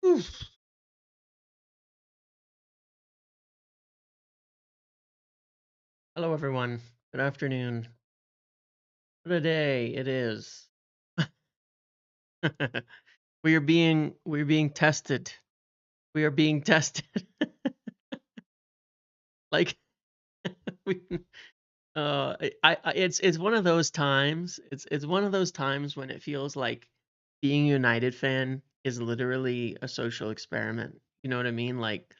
Oof. Hello, everyone. Good afternoon. What a day it is. we're being tested. We are being tested. Like we, it's one of those times. It's one of those times when it feels like being a United fan is literally a social experiment. You know what I mean? Like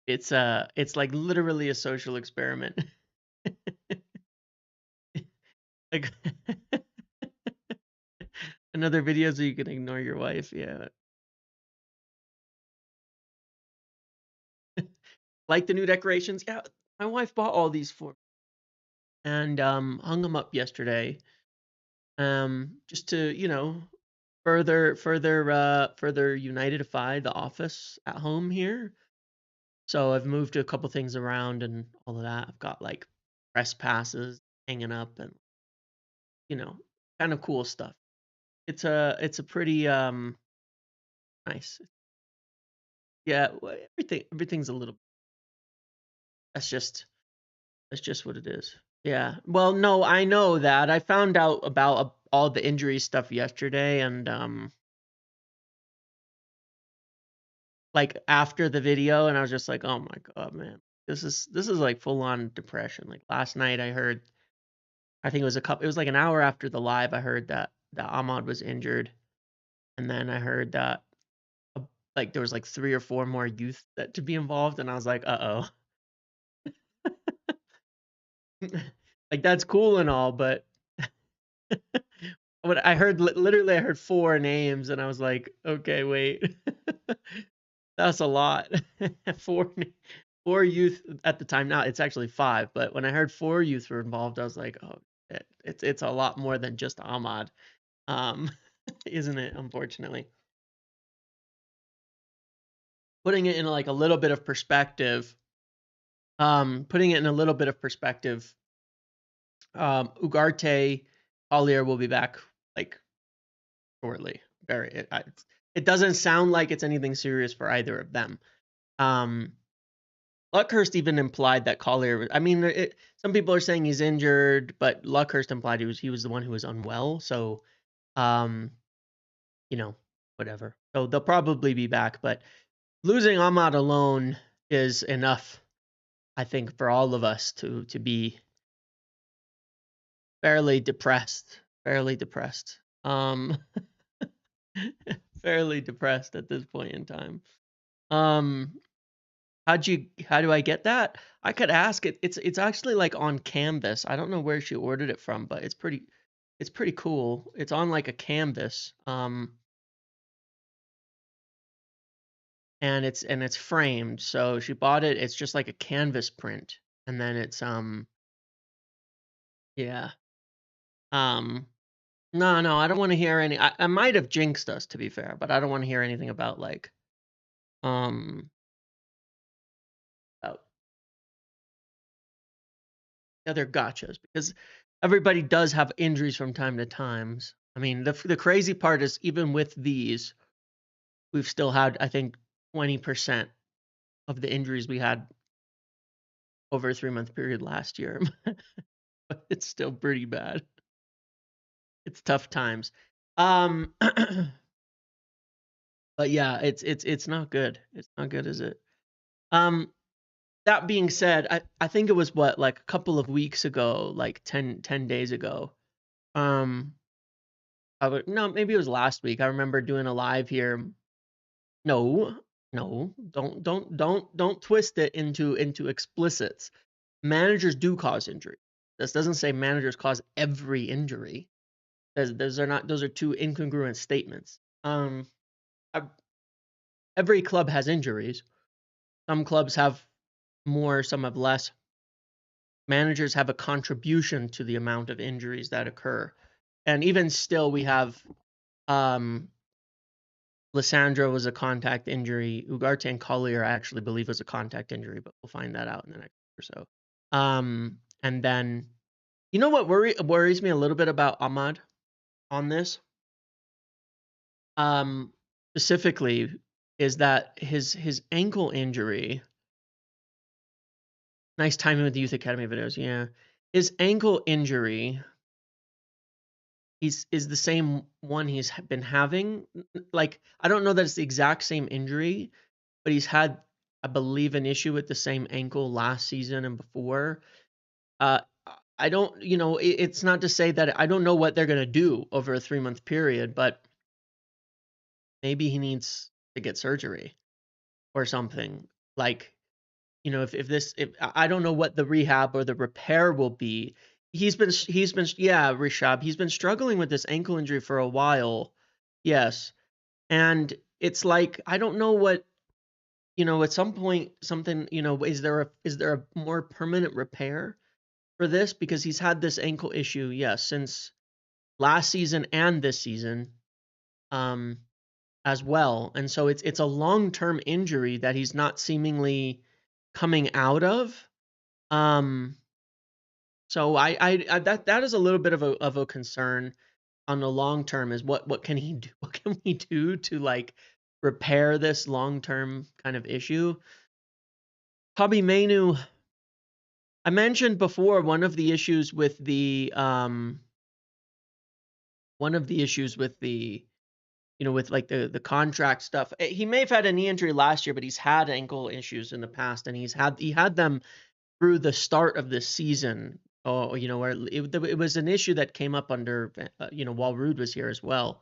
it's like literally a social experiment. Like another video so you can ignore your wife. Yeah. Like the new decorations? Yeah, my wife bought all these for me and hung them up yesterday. Just to, further unitify the office at home here. So I've moved a couple things around and all of that. I've got like press passes hanging up and you know, kind of cool stuff. It's a pretty nice. Yeah, everything's a little that's just that's just what it is. Yeah. Well, no, I know that. I found out about all the injury stuff yesterday and like after the video and I was just like, "Oh my God, man. This is like full on depression." Like last night I think it was like an hour after the live I heard that Ahmad was injured and then I heard that uh, like there was like 3 or 4 more youth that to be involved and I was like, "Uh-oh." Like that's cool and all, but what I heard literally I heard 4 names and I was like, "Okay, wait." That's a lot. 4 youth at the time. Now it's actually 5, but when I heard 4 youth were involved, I was like, "Oh, it's a lot more than just Ahmad." Um, isn't it, unfortunately? Putting it in like a little bit of perspective, Ugarte Collier will be back like shortly. It doesn't sound like it's anything serious for either of them. Um, Luckhurst even implied that Collier. I mean, some people are saying he's injured, but Luckhurst implied he was the one who was unwell. So, um, whatever. So they'll probably be back, but losing Ahmad alone is enough, I think, for all of us to be fairly depressed. Fairly depressed. Fairly depressed at this point in time. Um, how do I get that? I could ask it. It's actually like on Canvas. I don't know where she ordered it from, but it's pretty cool. It's on like a canvas. And it's framed. So she bought it. It's just like a canvas print. And then it's yeah. Um no, I don't want to hear any I might have jinxed us to be fair, but I don't want to hear anything about like um about other gotchas because everybody does have injuries from time to times. I mean, the crazy part is even with these, we've still had I think 20% of the injuries we had over a 3-month period last year. But it's still pretty bad. It's tough times. Um but yeah, it's not good. It's not good, is it? Um that being said, I think it was what like a couple of weeks ago, like 10 days ago. Um no, maybe it was last week. I remember doing a live here. No, no, don't twist it into explicits. Managers do cause injury. This doesn't say managers cause every injury. Those are two incongruent statements. I- every club has injuries. Some clubs have more, some have less. Managers have a contribution to the amount of injuries that occur. And even still, we have Lissandra was a contact injury. Ugarte and Collier, I actually believe, was a contact injury, but we'll find that out in the next week or so. And then, you know what worries me a little bit about Ahmad on this? specifically is that his ankle injury. Nice timing with the Youth Academy videos, yeah. His ankle injury is the same one he's been having. Like, I don't know that it's the exact same injury, but he's had, I believe, an issue with the same ankle last season and before. Uh, I don't, it's not to say that I don't know what they're gonna do over a 3-month period, but maybe he needs to get surgery or something. Like, if I don't know what the rehab or the repair will be. Yeah, rehab. He's been struggling with this ankle injury for a while. Yes. And it's like, I don't know what, at some point something, is there a more permanent repair for this? Because he's had this ankle issue, yes, since last season and this season, as well. And so it's a long-term injury that he's not seemingly coming out of. So that is a little bit of a concern on the long term, is what can he do? What can we do to like repair this long-term kind of issue? Hobby Menu, I mentioned before one of the issues with the with like the contract stuff. He may have had a knee injury last year, but he's had ankle issues in the past, and he had them through the start of this season. Oh, where it was an issue that came up under, while Rude was here as well.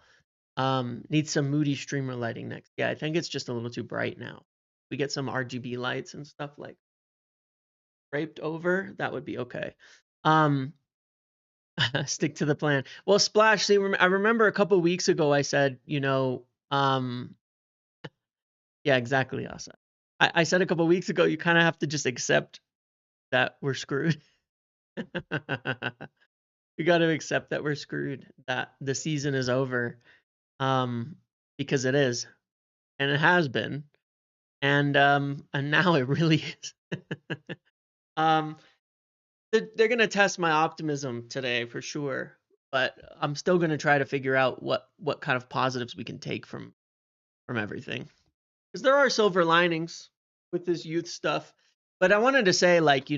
Needs some moody streamer lighting next. Yeah, I think it's just a little too bright now. We get some RGB lights and stuff like draped over, that would be okay. Stick to the plan. Well, Splash, see, I remember a couple weeks ago I said, yeah, exactly, Asa. I said a couple weeks ago, you kind of have to just accept that we're screwed. We got to accept that we're screwed, that the season is over, because it is, and it has been, and now it really is. um, they're gonna test my optimism today for sure, but I'm still gonna try to figure out what kind of positives we can take from everything, because there are silver linings with this youth stuff. But I wanted to say, like,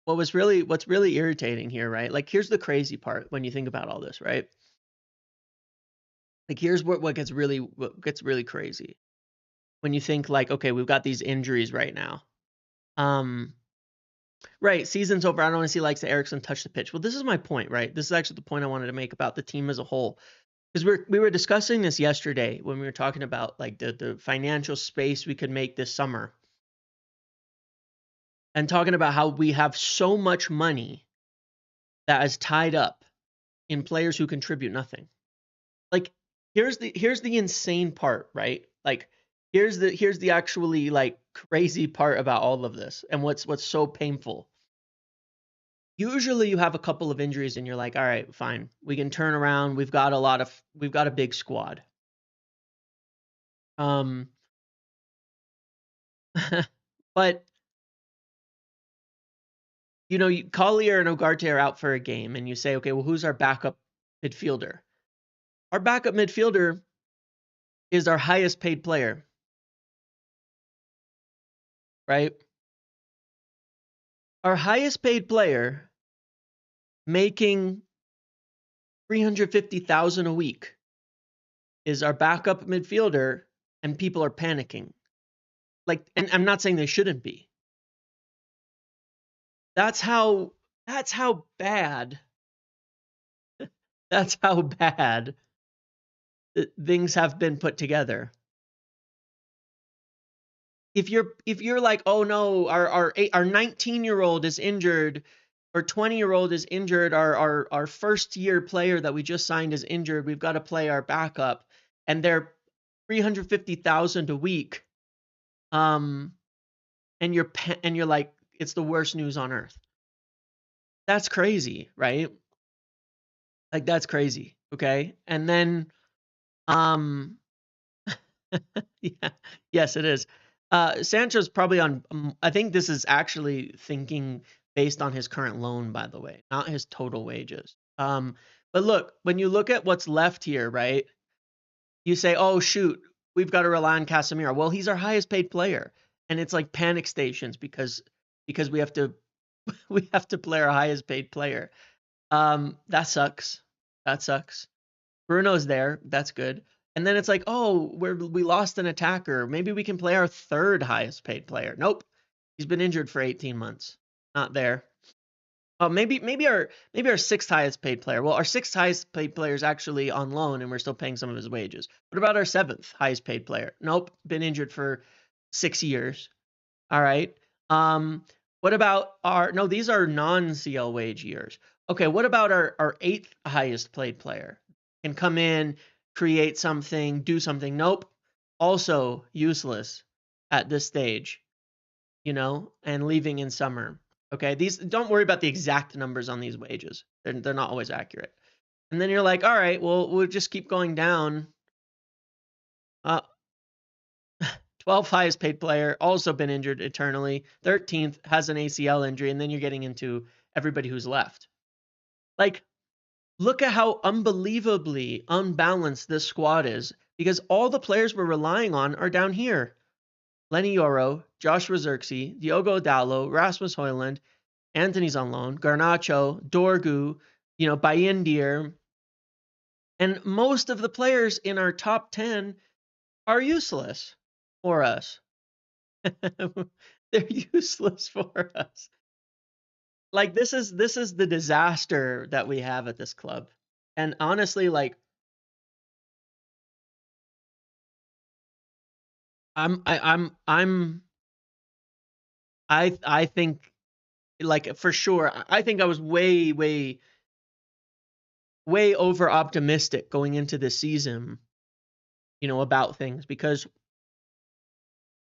what's really irritating here, right? Like, here's the crazy part when you think about all this, right? Like, here's what gets really crazy when you think, like, okay, we've got these injuries right now. Right, season's over. I don't want to see like Erickson touch the pitch. Well, this is my point, right? This is actually the point I wanted to make about the team as a whole, because we were discussing this yesterday when we were talking about like the financial space we could make this summer, and talking about how we have so much money that is tied up in players who contribute nothing. Like, here's the insane part, right? Like, here's the actually like crazy part about all of this, and what's so painful. Usually you have a couple of injuries and you're like, all right, fine, we can turn around. We've got a big squad. But Collier and Ugarte are out for a game, and you say, okay, well, who's our backup midfielder? Our backup midfielder is our highest paid player, right? Our highest paid player making 350,000 a week is our backup midfielder, and people are panicking. Like, and I'm not saying they shouldn't be. That's how bad that's how bad things have been put together. If you're like, oh no, our 19-year-old is injured, or 20-year-old is injured, our first year player that we just signed is injured, we've got to play our backup, and they're 350,000 a week, and you're like, it's the worst news on earth. That's crazy, right? Like, that's crazy. Okay. And then, yeah, yes, it is. Sancho's probably on, I think this is actually thinking based on his current loan, by the way, not his total wages. But look, when you look at what's left here, right? You say, oh, shoot, we've got to rely on Casemiro. Well, he's our highest paid player, and it's like panic stations because we have to we have to play our highest paid player. That sucks. That sucks. Bruno's there. That's good. And then it's like, oh, we lost an attacker. Maybe we can play our third highest paid player. Nope. He's been injured for 18 months. Not there. Oh, maybe our sixth highest paid player. Well, our sixth highest paid player is actually on loan, and we're still paying some of his wages. What about our seventh highest paid player? Nope, been injured for 6 years. All right. What about our? No, these are non-CL wage years. Okay, what about our eighth highest paid player? Can come in, create something, do something. Nope. Also useless at this stage, and leaving in summer. Okay, these don't worry about the exact numbers on these wages. They're not always accurate. And then you're like, all right, well, we'll just keep going down. 12th highest paid player, also been injured eternally. 13th has an ACL injury, and then you're getting into everybody who's left. Like, look at how unbelievably unbalanced this squad is, because all the players we're relying on are down here. Lenny Yoro, Joshua Xerxes, Diogo Dallo, Rasmus Højlund, Anthony's on loan, Garnacho, Dorgu, Bayindir. And most of the players in our top 10 are useless for us. They're useless for us. Like, this is the disaster that we have at this club. And honestly, like, I think, like, for sure, I think I was way over optimistic going into this season, about things, because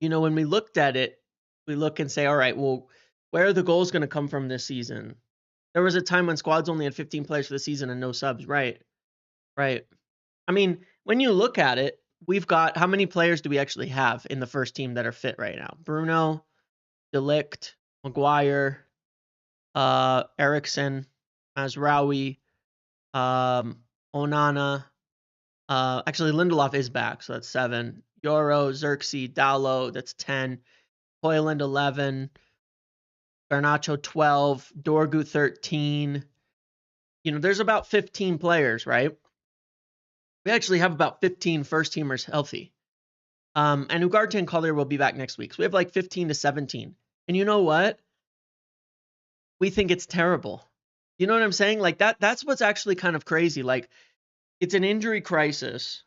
when we looked at it, we look and say, all right, well, where are the goals going to come from this season? There was a time when squads only had 15 players for the season and no subs, right? Right. I mean, when you look at it, we've got, how many players do we actually have in the first team that are fit right now? Bruno, De Ligt, Maguire, Eriksson, Mazraoui, Onana. Actually, Lindelof is back, so that's 7. Yoro, Xerxes, Dallo, that's 10. Højlund, 11. Garnacho, 12. Dorgu, 13. There's about 15 players, right? We actually have about 15 first-teamers healthy. And Ugarte and Collier will be back next week. So we have like 15 to 17. And you know what? We think it's terrible. You know what I'm saying? Like, that's what's actually kind of crazy. Like, it's an injury crisis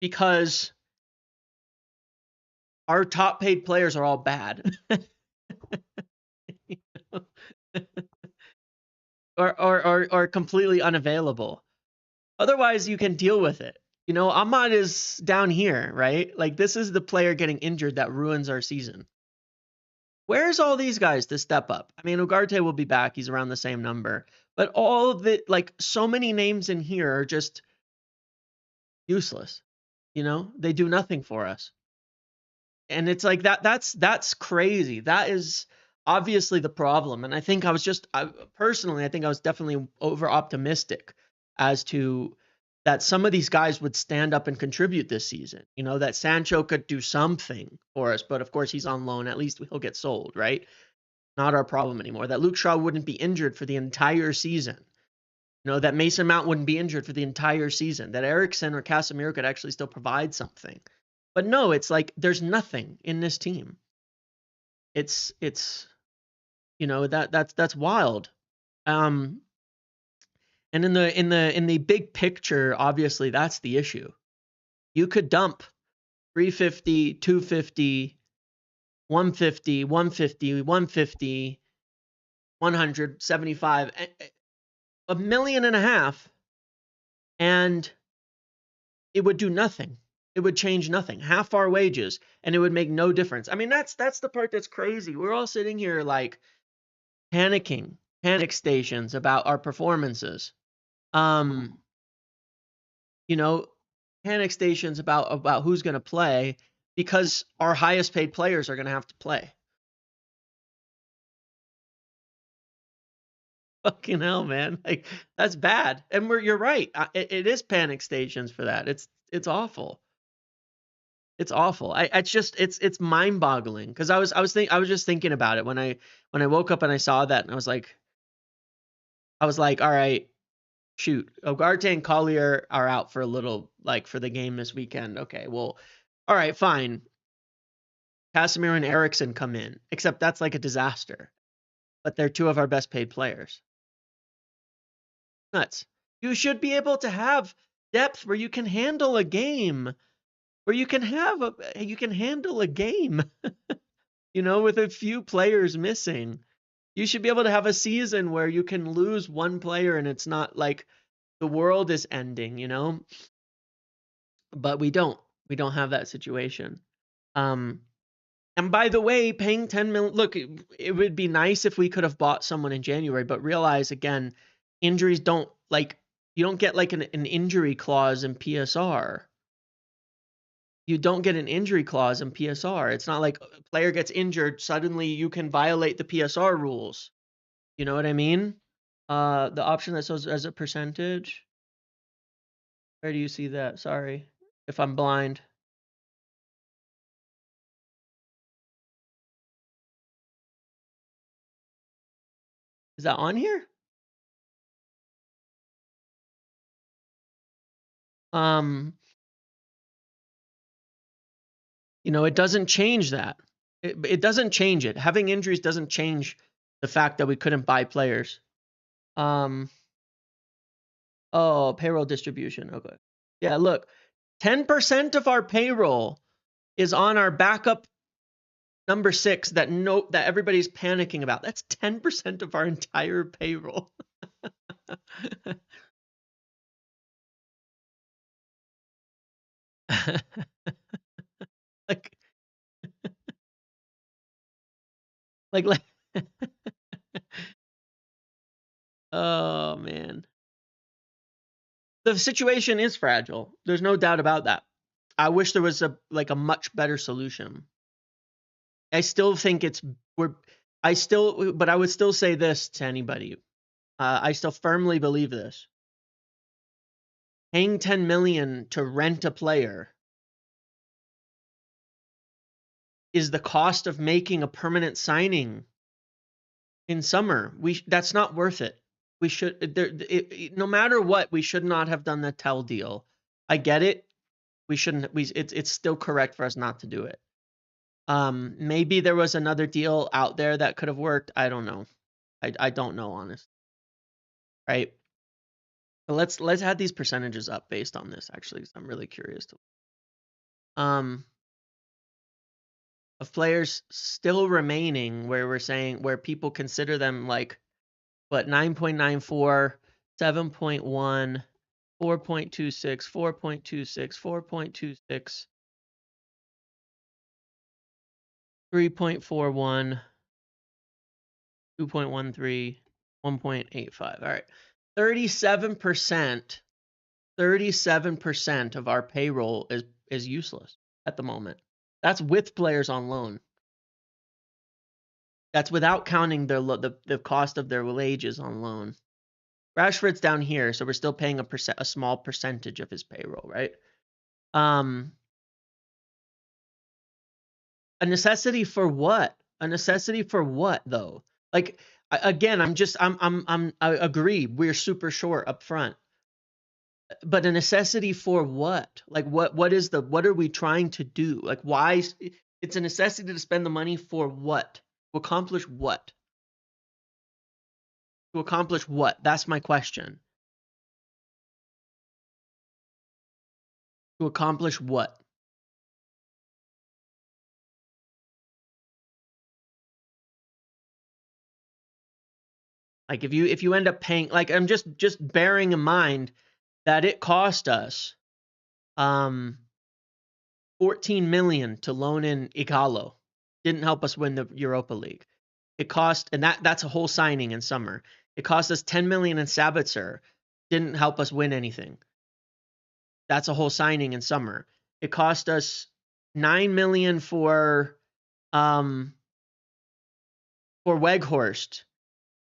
because our top paid players are all bad. or completely unavailable. Otherwise, you can deal with it. Ahmad is down here, right? Like, this is the player getting injured that ruins our season. Where's all these guys to step up? I mean, Ugarte will be back. He's around the same number. But all of it, like, so many names in here are just useless. They do nothing for us. And it's like that's crazy. That is obviously the problem. And I think personally, I think I was definitely over optimistic as to that some of these guys would stand up and contribute this season. That Sancho could do something for us, but of course he's on loan. At least he'll get sold, right? Not our problem anymore. That Luke Shaw wouldn't be injured for the entire season. That Mason Mount wouldn't be injured for the entire season. That Eriksson or Casemiro could actually still provide something. But no, it's like there's nothing in this team. It's that's wild. And in the big picture, obviously that's the issue. You could dump 350, 250, 150, 150, 150, 175, $1.5 million, and it would do nothing. It would change nothing. Half our wages, and it would make no difference. I mean, that's the part that's crazy. We're all sitting here like panicking, panic stations about our performances. Panic stations about who's going to play because our highest paid players are going to have to play. Fucking hell, man. Like, that's bad. And you're right. It is panic stations for that. It's awful. It's awful. It's mind-boggling because I was just thinking about it when I woke up and I saw that and I was like, all right, shoot, Ugarte and Collier are out for a little, like for the game this weekend. Okay, well, all right, fine. Casemiro and Eriksson come in, except that's like a disaster. But they're two of our best paid players. Nuts. You should be able to have depth where you can handle a game, where you can handle a game, with a few players missing. You should be able to have a season where you can lose one player and it's not like the world is ending. But we don't have that situation. And by the way, paying 10 million, look, it would be nice if we could have bought someone in January, but realize again, injuries don't you don't get like an injury clause in PSR. You don't get an injury clause in PSR. It's not like a player gets injured, suddenly you can violate the PSR rules. You know what I mean? The option that says as a percentage. Where do you see that? Sorry if I'm blind. Is that on here? It doesn't change that. It doesn't change it. Having injuries doesn't change the fact that we couldn't buy players. Oh, payroll distribution. Okay. Yeah, look. 10% of our payroll is on our backup number 6 that everybody's panicking about. That's 10% of our entire payroll. like oh man. The situation is fragile. There's no doubt about that. I wish there was a much better solution. I still think but I would still say this to anybody. I still firmly believe this. Paying 10 million to rent a player is the cost of making a permanent signing in summer. That's not worth it. We should no matter what, we should not have done the Tell deal. I get it. We shouldn't. It's still correct for us not to do it. Maybe there was another deal out there that could have worked. I don't know. I don't know, honestly. Right? But let's add these percentages up based on this actually, because I'm really curious to of players still remaining where we're saying where people consider them like what 9.94, 7.1, 4.26, 4.26, 4.26, 3.41, 2.13, 1.85. All right. 37% of our payroll is useless at the moment. That's with players on loan. That's without counting the cost of their wages on loan. Rashford's down here, so we're still paying a small percentage of his payroll, right? A necessity for what? A necessity for what though? Like again, I agree. We're super short up front. But a necessity for what? Like what are we trying to do? Like why it's a necessity to spend the money for what? To accomplish what? To accomplish what? That's my question. To accomplish what? Like if you end up paying, like I'm just bearing in mind that it cost us 14 million to loan in Igalo. Didn't help us win the Europa League. It cost, and that's a whole signing in summer. It cost us 10 million in Sabitzer. Didn't help us win anything. That's a whole signing in summer. It cost us 9 million for Weghorst.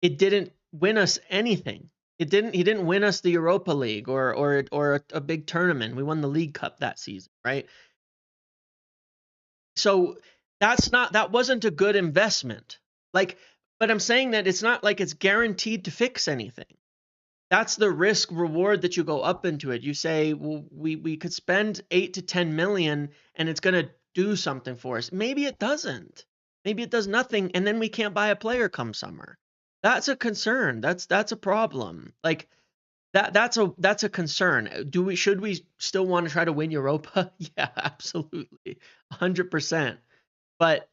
It didn't win us anything. He didn't win us the Europa League or a big tournament. We won the League Cup that season, right? So that wasn't a good investment. Like, but I'm saying that it's not like it's guaranteed to fix anything. That's the risk reward that you go up into it. You say, well, we could spend 8 to 10 million and it's going to do something for us. Maybe it doesn't. Maybe it does nothing, and then we can't buy a player come summer. That's a concern. That's a problem. Like that's a concern. Should we still want to try to win Europa? Yeah, absolutely. 100%. But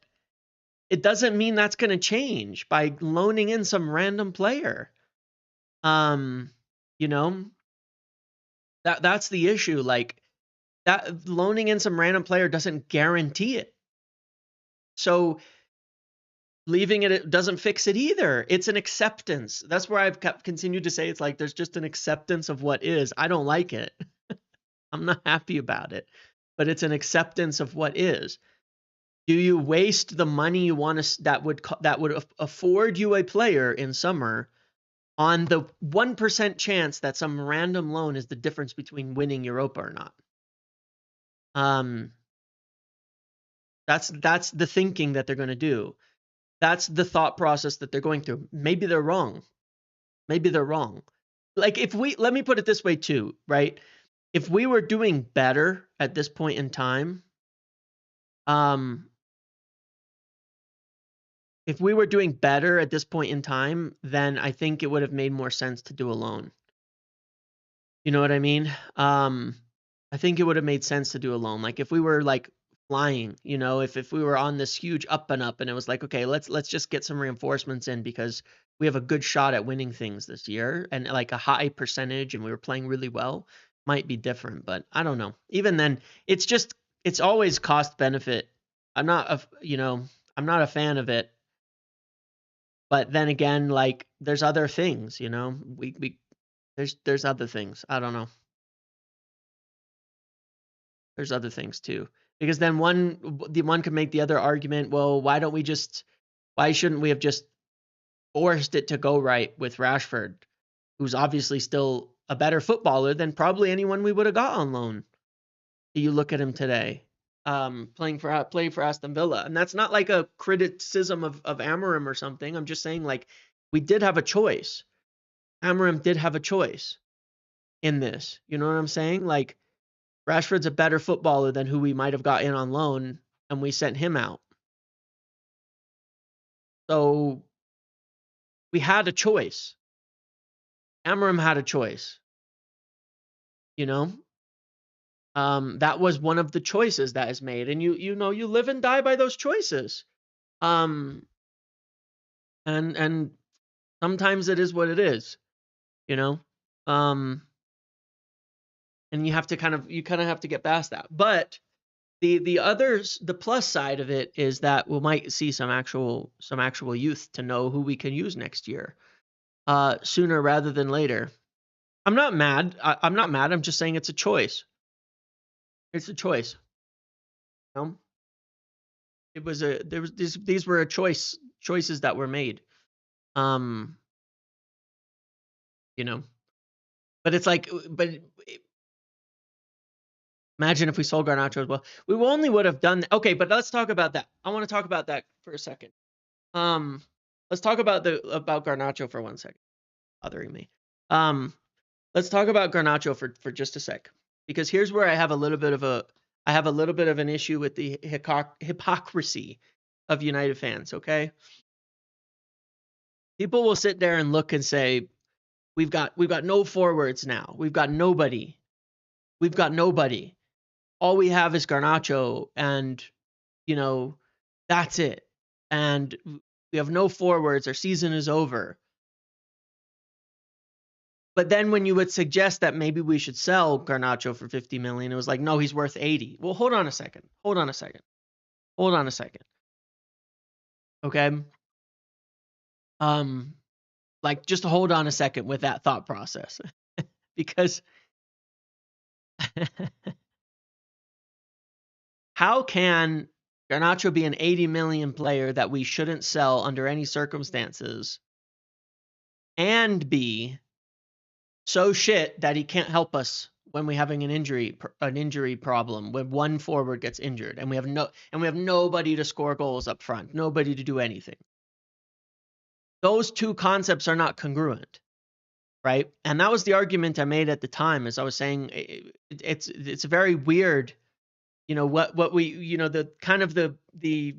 it doesn't mean that's going to change by loaning in some random player. You know, that's the issue. Like that loaning in some random player doesn't guarantee it. So leaving it doesn't fix it either. It's an acceptance. That's where I've continued to say it's like there's just an acceptance of what is. I don't like it. I'm not happy about it, but it's an acceptance of what is. Do you waste the money you want to that would afford you a player in summer on the 1% chance that some random loan is the difference between winning Europa or not? That's the thinking that they're going to do. That's the thought process that they're going through. Maybe they're wrong. Maybe they're wrong. Like let me put it this way too, right? If we were doing better at this point in time, if we were doing better at this point in time, then I think it would have made more sense to do a loan. You know what I mean? I think it would have made sense to do a loan. Like if we were like flying, you know, if we were on this huge up and up and it was like, okay, let's just get some reinforcements in because we have a good shot at winning things this year and like a high percentage and we were playing really well, might be different, but I don't know. Even then, it's always cost benefit. I'm not a fan of it. But then again, like there's other things, you know. There's other things. I don't know. There's other things too. Because then one could make the other argument, well, why shouldn't we have just forced it to go right with Rashford, who's obviously still a better footballer than probably anyone we would have got on loan. You look at him today, playing for Aston Villa, and that's not like a criticism of Amorim or something. I'm just saying like we did have a choice. Amorim did have a choice in this. You know what I'm saying? Like Rashford's a better footballer than who we might have got in on loan, and we sent him out. So we had a choice. Amorim had a choice. You know? That was one of the choices that is made. And you know, you live and die by those choices. And sometimes it is what it is, you know? And you kind of have to get past that. But the plus side of it is that we might see some actual youth to know who we can use next year, sooner rather than later. I'm not mad. I'm not mad. I'm just saying it's a choice. It's a choice. You know? These were choices that were made. You know. But it's like, imagine if we sold Garnacho as well. We only would have done okay, but let's talk about that. I want to talk about that for a second. Let's talk about Garnacho for 1 second. Bothering me. Let's talk about Garnacho for just a sec, because here's where I have a little bit of an issue with the hypocrisy of United fans. Okay, people will sit there and look and say, we've got no forwards now. We've got nobody. All we have is Garnacho, and you know, that's it. And we have no forwards. Our season is over. But then when you would suggest that maybe we should sell Garnacho for 50 million, it was like, no, he's worth 80. Well, hold on a second. Okay. Like just hold on a second with that thought process. Because how can Garnacho be an 80 million player that we shouldn't sell under any circumstances and be so shit that he can't help us when we're having an injury problem, when one forward gets injured and we have nobody to score goals up front, nobody to do anything. Those two concepts are not congruent, right? And that was the argument I made at the time, as I was saying it's very weird, what we, the kind of the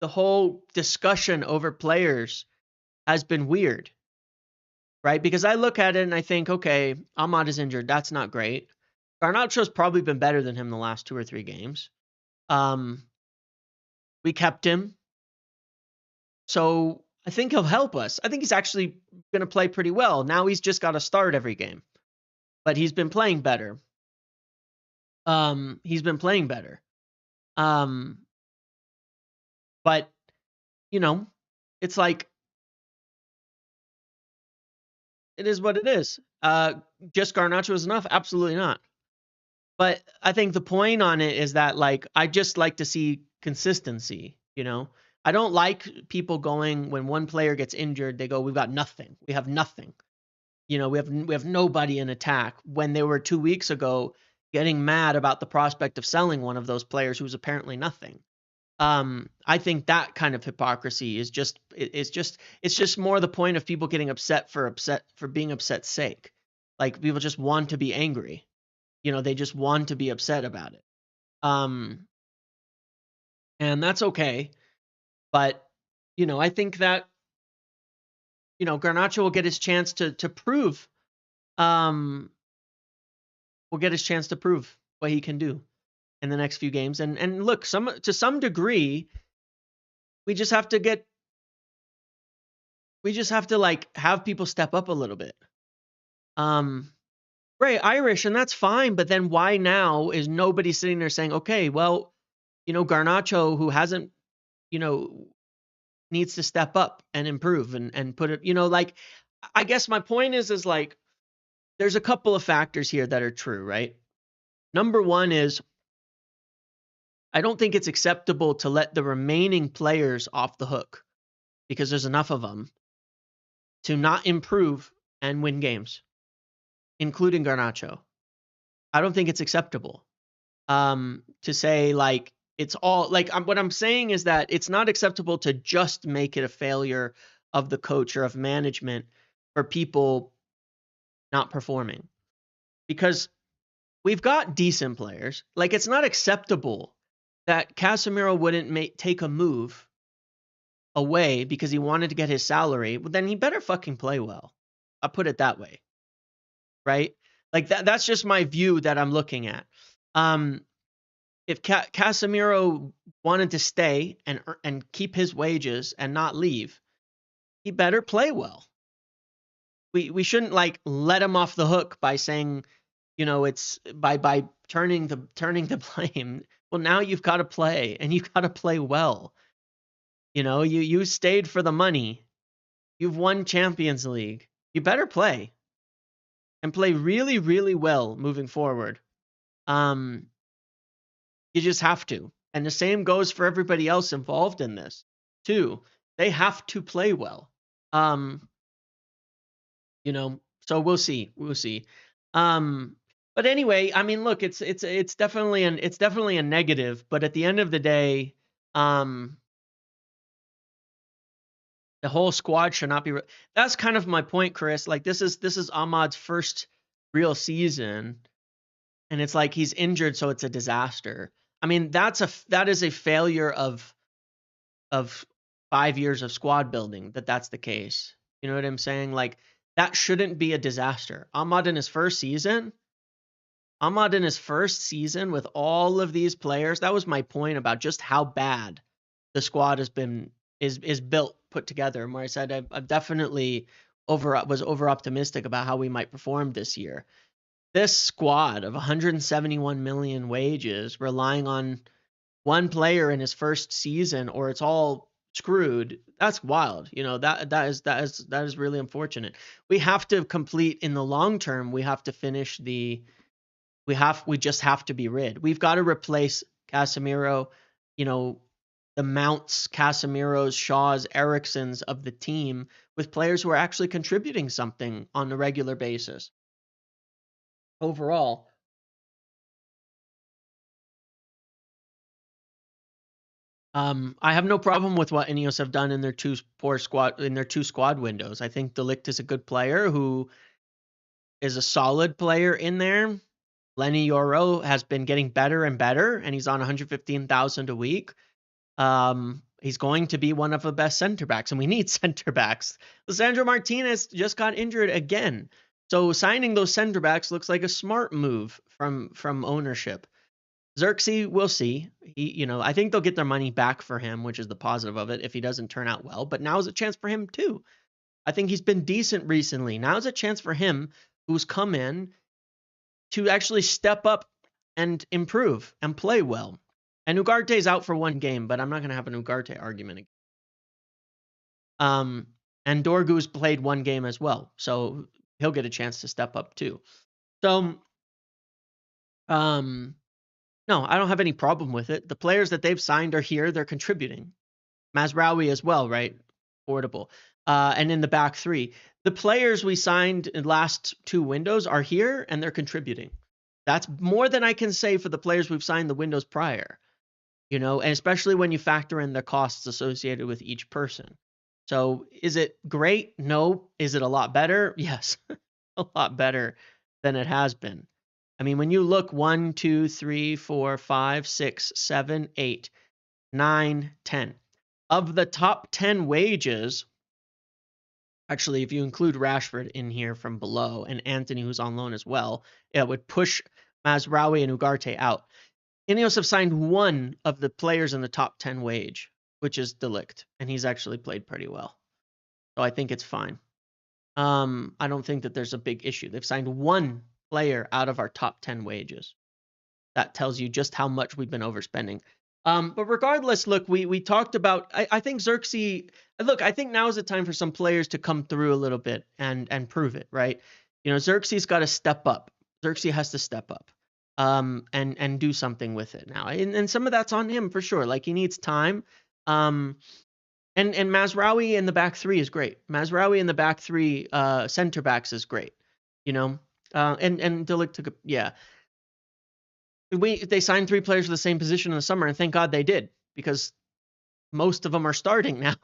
whole discussion over players has been weird, right? Because I look at it and I think, okay, Ahmad is injured. That's not great. Garnacho's probably been better than him the last 2 or 3 games. We kept him. So I think he'll help us. I think he's actually going to play pretty well. Now he's just got to start every game. But he's been playing better. He's been playing better. But, it's like, it is what it is. Just Garnacho is enough? Absolutely not. But I think the point on it is that, like, I just like to see consistency, I don't like people going, when one player gets injured, they go, we've got nothing. We have nothing. We have nobody in attack, when they were 2 weeks ago getting mad about the prospect of selling one of those players who's apparently nothing. I think that kind of hypocrisy is just more the point of people getting upset for being upset's sake. Like, people just want to be angry. They just want to be upset about it. And that's okay. But, I think that, Garnacho will get his chance to prove, will get his chance to prove what he can do in the next few games. And look, to some degree, we just have to like have people step up a little bit. Right, Irish, and that's fine, but then why now is nobody sitting there saying, okay, well, Garnacho, who hasn't, needs to step up and improve and put it, like, I guess my point is like, there's a couple of factors here that are true, right? Number one is, I don't think it's acceptable to let the remaining players off the hook, because there's enough of them to not improve and win games, including Garnacho. I don't think it's acceptable to say, like, it's all, like, what I'm saying is that it's not acceptable to just make it a failure of the coach or of management for people not performing, because we've got decent players. Like, it's not acceptable that Casemiro wouldn't take a move away because he wanted to get his salary. Well, then he better fucking play well. I'll put it that way. Right? Like, that's just my view that I'm looking at. If Casemiro wanted to stay and keep his wages and not leave, he better play well. We shouldn't, like, let him off the hook by saying, it's by turning the blame. Well, now you've got to play, and you've got to play well. You stayed for the money. You've won Champions League. You better play, and play really, really well moving forward. You just have to. And the same goes for everybody else involved in this too. They have to play well. So we'll see. But anyway, I mean, look, it's definitely a negative, but at the end of the day, the whole squad should not be that's kind of my point, Chris. Like, this is Ahmad's first real season, and it's like he's injured, so it's a disaster. I mean, that is a failure of 5 years of squad building, that's the case. You know what I'm saying? Like, that shouldn't be a disaster. Ahmad in his first season with all of these players, that was my point about just how bad the squad is put together. Where I said I've definitely was over optimistic about how we might perform this year. This squad of 171 million wages, relying on one player in his first season, or it's all screwed. That's wild. That is really unfortunate. We have to complete in the long term. We have to finish we just have to be rid. We've got to replace Casemiro, the Mounts, Casemiros, Shaws, Ericssons of the team with players who are actually contributing something on a regular basis. overall. I have no problem with what Ineos have done in their two squad windows. I think De Ligt is a good player who is a solid player in there. Lenny Yoro has been getting better and better, and he's on 115,000 a week. He's going to be one of the best center backs, and we need center backs. Lisandro Martinez just got injured again, so signing those center backs looks like a smart move from ownership. Xerxes, we'll see. I think they'll get their money back for him, which is the positive of it if he doesn't turn out well. But now's a chance for him too. I think he's been decent recently. Now's a chance for him, who's come in, to actually step up and improve and play well. And Ugarte's out for one game, but I'm not going to have an Ugarte argument again. And Dorgu's played one game as well, so he'll get a chance to step up too. So, no, I don't have any problem with it. The players that they've signed are here. They're contributing. Mazraoui as well, right? Affordable. And in the back three, the players we signed in last two windows are here and they're contributing. That's more than I can say for the players we've signed the windows prior, and especially when you factor in the costs associated with each person. So is it great? No. Is it a lot better? Yes, a lot better than it has been. I mean, when you look 1, 2, 3, 4, 5, 6, 7, 8, 9, 10. Of the top 10 wages, actually, if you include Rashford in here from below and Anthony, who's on loan as well, it would push Mazraoui and Ugarte out. Ineos have signed one of the players in the top 10 wage, which is De Ligt, and he's actually played pretty well. So I think it's fine. I don't think that there's a big issue. They've signed one player out of our top 10 wages. That tells you just how much we've been overspending. But regardless, look, we talked about, I think Xerxes, look, I think now is the time for some players to come through a little bit and prove it, right? Xerxes got to step up. Xerxes has to step up and do something with it now. And some of that's on him for sure. Like, he needs time. And Mazraoui in the back three is great. Mazraoui in the back three center backs is great, and De Ligt took they signed 3 players for the same position in the summer, and thank God they did, because most of them are starting now.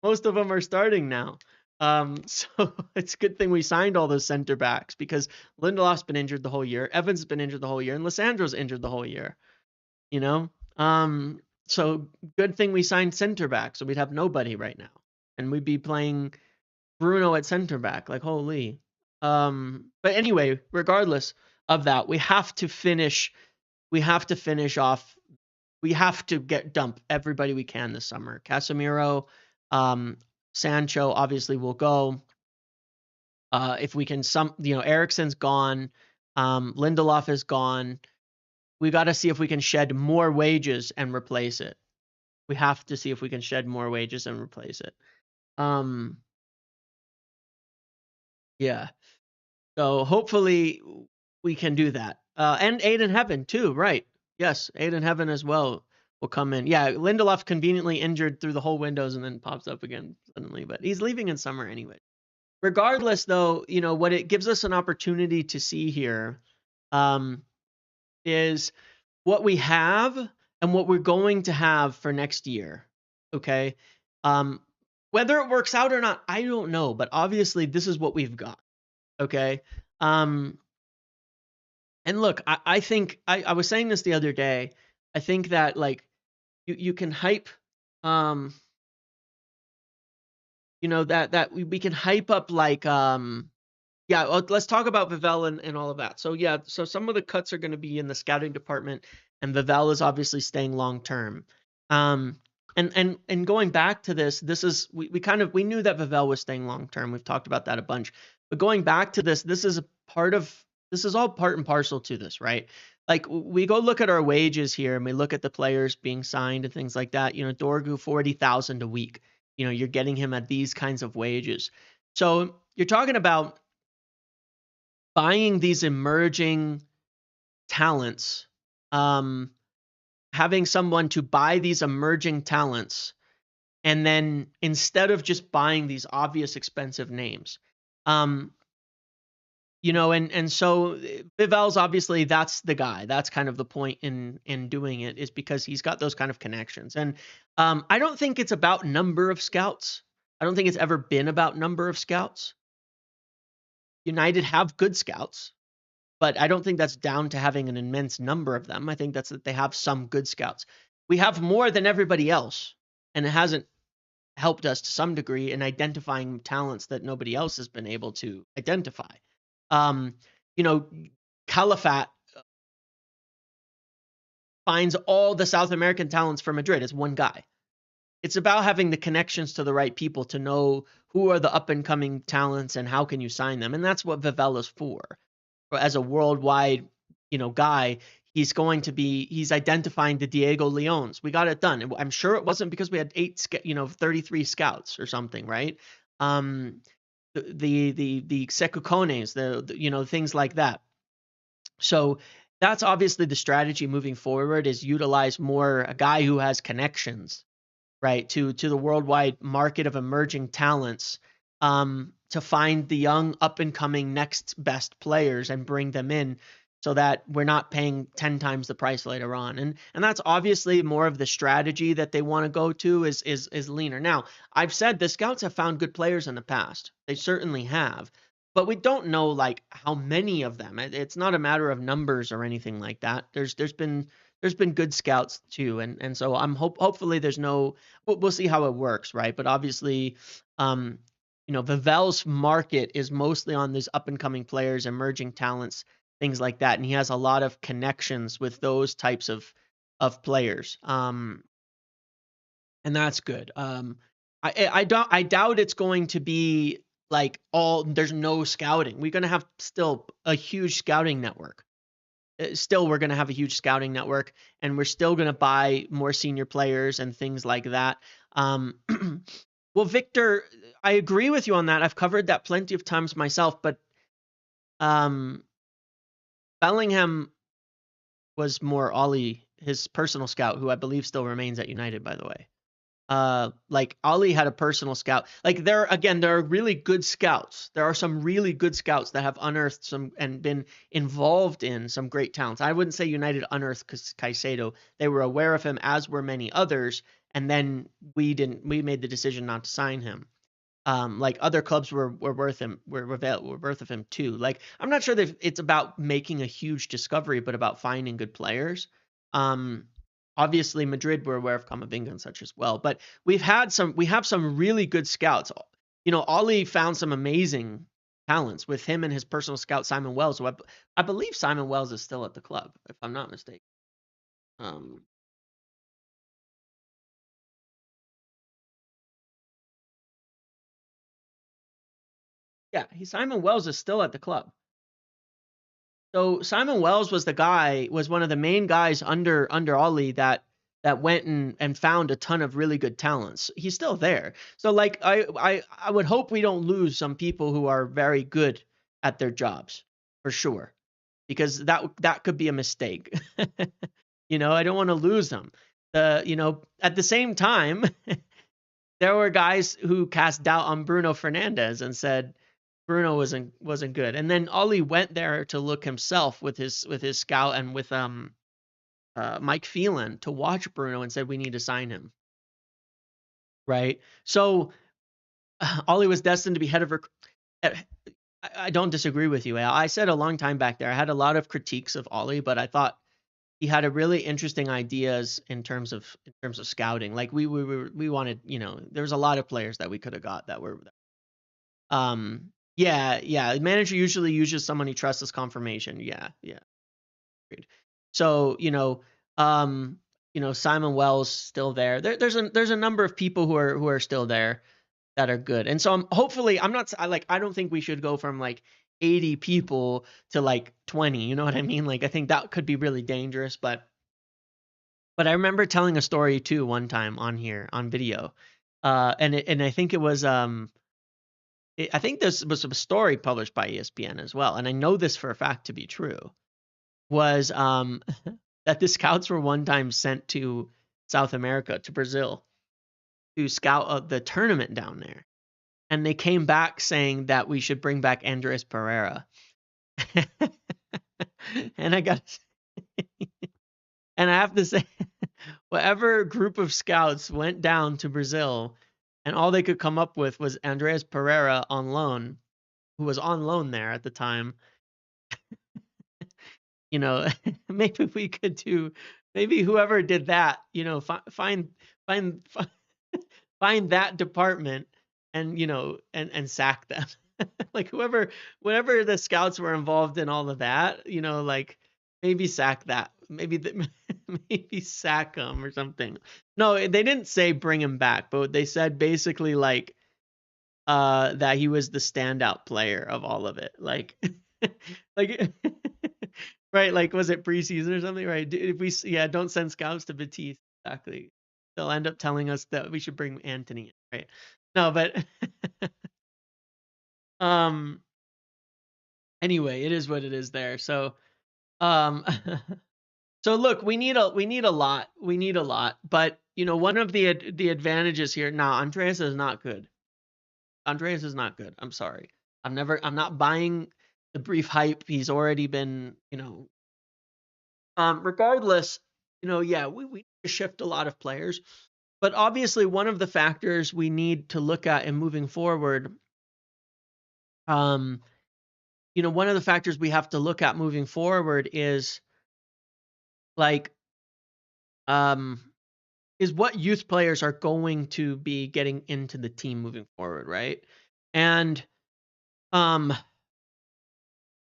Most of them are starting now. So it's a good thing we signed all those center backs, because Lindelof's been injured the whole year, Evans has been injured the whole year, and Lisandro's injured the whole year. So good thing we signed center back, so we'd have nobody right now, and we'd be playing Bruno at center back. Like, holy. But anyway, regardless of that, we have to finish off. We have to dump everybody we can this summer. Casemiro, Sancho obviously will go. If we can, Eriksen's gone. Lindelof is gone. We got to see if we can shed more wages and replace it. We have to see if we can shed more wages and replace it. Yeah. So hopefully we can do that. And Aiden Heaven too, right? Yes, Aiden Heaven as well will come in. Yeah, Lindelof conveniently injured through the whole windows and then pops up again suddenly, but he's leaving in summer anyway. Regardless, though, what it gives us an opportunity to see here is what we have and what we're going to have for next year. Okay. Whether it works out or not, I don't know, but obviously this is what we've got. Okay. And look, I think I was saying this the other day. I think that, like, you can hype, that we can hype up, like, yeah, let's talk about Vivell and all of that. So yeah, so some of the cuts are going to be in the scouting department, and Vivell is obviously staying long term. And going back to this is we knew that Vivell was staying long term. We've talked about that a bunch. But going back to this is all part and parcel to this, right? Like, we go look at our wages here and we look at the players being signed and things like that. Dorgu, 40,000 a week. You're getting him at these kinds of wages. So you're talking about buying these emerging talents, having someone to buy these emerging talents, and then instead of just buying these obvious expensive names, And so Vivell's obviously that's the guy. That's kind of the point in doing it, is because he's got those kind of connections. And I don't think it's about number of scouts. I don't think it's ever been about number of scouts. United have good scouts, but I don't think that's down to having an immense number of them. I think that's that they have some good scouts. We have more than everybody else, and it hasn't helped us to some degree in identifying talents that nobody else has been able to identify. Um, you know, Calafat finds all the South American talents for Madrid as one guy. It's about having the connections to the right people to know who are the up and coming talents and how can you sign them. And that's what Vivell is for. As a worldwide, guy, he's identifying the Diego Leones. We got it done. I'm sure it wasn't because we had 33 scouts or something, right? The Secucones, the things like that. So that's obviously the strategy moving forward, is utilize more a guy who has connections, right, to the worldwide market of emerging talents, to find the young up and coming next best players and bring them in, so that we're not paying 10 times the price later on. And that's obviously more of the strategy that they want to go to, is leaner. Now, I've said the scouts have found good players in the past. They certainly have. But we don't know like how many of them. It's not a matter of numbers or anything like that. There's been good scouts too, and so hopefully there's no. We'll see how it works, right? But obviously, Vivell's market is mostly on these up and coming players, emerging talents, things like that, and he has a lot of connections with those types of players, and that's good. I doubt it's going to be like there's no scouting. We're going to have still a huge scouting network. Still, we're going to have a huge scouting network, and we're still going to buy more senior players and things like that. Well, Victor, I agree with you on that. I've covered that plenty of times myself, but Bellingham was more Ollie, his personal scout, who I believe still remains at United, by the way. Like Ollie had a personal scout. Like there are really good scouts. There are some really good scouts that have unearthed some and been involved in some great talents. I wouldn't say United unearthed Caicedo. They were aware of him, as were many others, and then we made the decision not to sign him. Like other clubs were worth of him too. Like I'm not sure that it's about making a huge discovery, but about finding good players. Obviously Madrid were aware of Camavinga and such as well, but we have some really good scouts. Ollie found some amazing talents with him and his personal scout Simon Wells. So I believe Simon Wells is still at the club, if I'm not mistaken. Yeah, Simon Wells is still at the club. So Simon Wells was one of the main guys under Ollie that went and found a ton of really good talents. He's still there. So like I would hope we don't lose some people who are very good at their jobs, for sure, because that could be a mistake. I don't want to lose them. At the same time, there were guys who cast doubt on Bruno Fernandes and said Bruno wasn't good. And then Ollie went there to look himself with his scout and with Mike Phelan to watch Bruno and said we need to sign him. Right? So Ollie was destined to be head of I don't disagree with you. I said a long time back there I had a lot of critiques of Ollie, but I thought he had a really interesting ideas in terms of scouting. Like we wanted, there was a lot of players that we could have got that were yeah. The manager usually uses someone he trusts as confirmation. Yeah. Agreed. So, Simon Wells still there. There's a number of people who are still there that are good. And so hopefully I don't think we should go from like 80 people to like 20, you know what I mean? Like I think that could be really dangerous, but I remember telling a story too one time on here on video. And I think it was I think this was a story published by ESPN as well, and I know this for a fact to be true, was that the scouts were one time sent to South America, to Brazil, to scout the tournament down there. And they came back saying that we should bring back Andres Pereira. And I got and I have to say, whatever group of scouts went down to Brazil, and all they could come up with was Andreas Pereira on loan, who was on loan there at the time. You know, maybe we could do, maybe whoever did that, you know, find find that department and, you know, and sack them. Like whatever the scouts were involved in all of that, you know, like maybe sack that, maybe maybe sack him or something. No, they didn't say bring him back, but they said basically like that he was the standout player of all of it. Like like right, like was it preseason or something, right? If we yeah, don't send scouts to Batiste, exactly. They'll end up telling us that we should bring Anthony in, right? No, but um anyway, it is what it is there. So um so look, we need a lot. We need a lot. But you know, one of the advantages here, now Andreas is not good. Andreas is not good. I'm sorry. I'm not buying the brief hype. He's already been, you know, regardless, you know, yeah, we need to shift a lot of players. But obviously one of the factors we need to look at in moving forward, um, you know, one of the factors we have to look at moving forward is like um is what youth players are going to be getting into the team moving forward, right? And um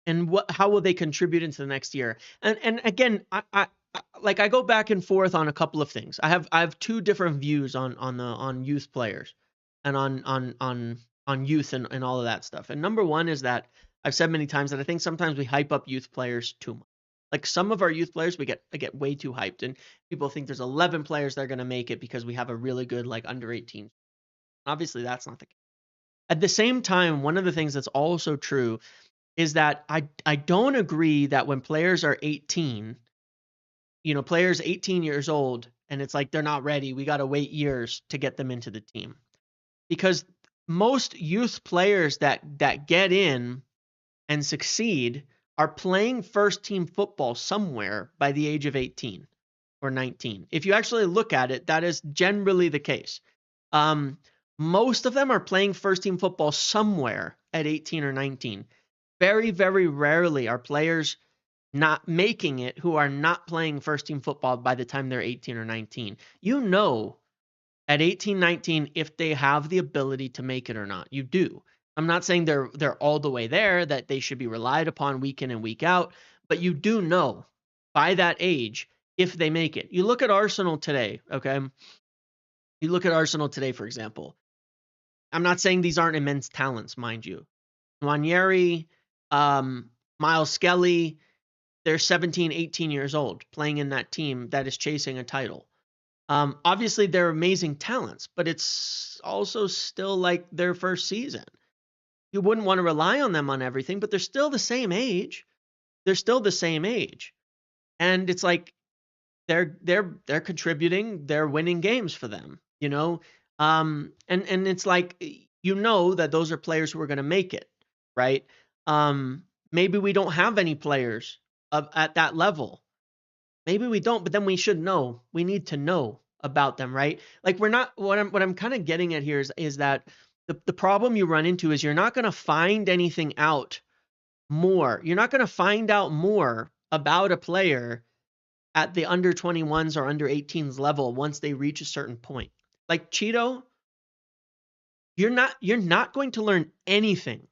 what how will they contribute into the next year? And again, like I go back and forth on a couple of things. I have two different views on youth players and on youth and all of that stuff. And number one is that I've said many times that I think sometimes we hype up youth players too much. Like some of our youth players, we get way too hyped, and people think there's 11 players that are going to make it because we have a really good like under 18. Obviously, that's not the case. At the same time, one of the things that's also true is that I don't agree that when players are 18, you know, players 18 years old, and it's like they're not ready, we got to wait years to get them into the team. Because most youth players that get in and succeed are playing first team football somewhere by the age of 18 or 19. If you actually look at it, that is generally the case. Um, most of them are playing first team football somewhere at 18 or 19. Very, very rarely are players not making it who are not playing first team football by the time they're 18 or 19. You know, at 18, 19, if they have the ability to make it or not. You do. I'm not saying they're all the way there, that they should be relied upon week in and week out, but you do know by that age if they make it. You look at Arsenal today, okay? You look at Arsenal today, for example. I'm not saying these aren't immense talents, mind you. Nwaneri, Miles Skelly, they're 17, 18 years old playing in that team that is chasing a title. Obviously, they're amazing talents, but it's also still like their first season. You wouldn't want to rely on them on everything, but they're still the same age. They're still the same age, and it's like they're contributing. They're winning games for them, you know. And it's like you know that those are players who are going to make it, right? Maybe we don't have any players at that level. Maybe we don't, but then we should know. We need to know about them, right? Like we're not what I'm kind of getting at here is that the problem you run into is you're not going to find anything out more. You're not going to find out more about a player at the under 21s or under 18s level once they reach a certain point. Like Cheeto, you're not going to learn anything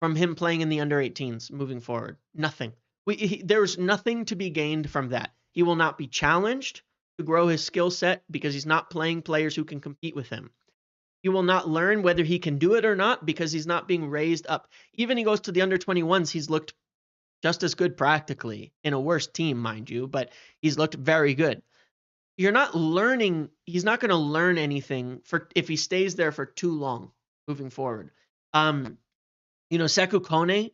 from him playing in the under 18s moving forward. Nothing. There's nothing to be gained from that. He will not be challenged to grow his skill set because he's not playing players who can compete with him. He will not learn whether he can do it or not because he's not being raised up. Even he goes to the under 21s, he's looked just as good practically in a worse team, mind you, but he's looked very good. You're not learning. He's not going to learn anything for if he stays there for too long moving forward. You know, Sekou Kone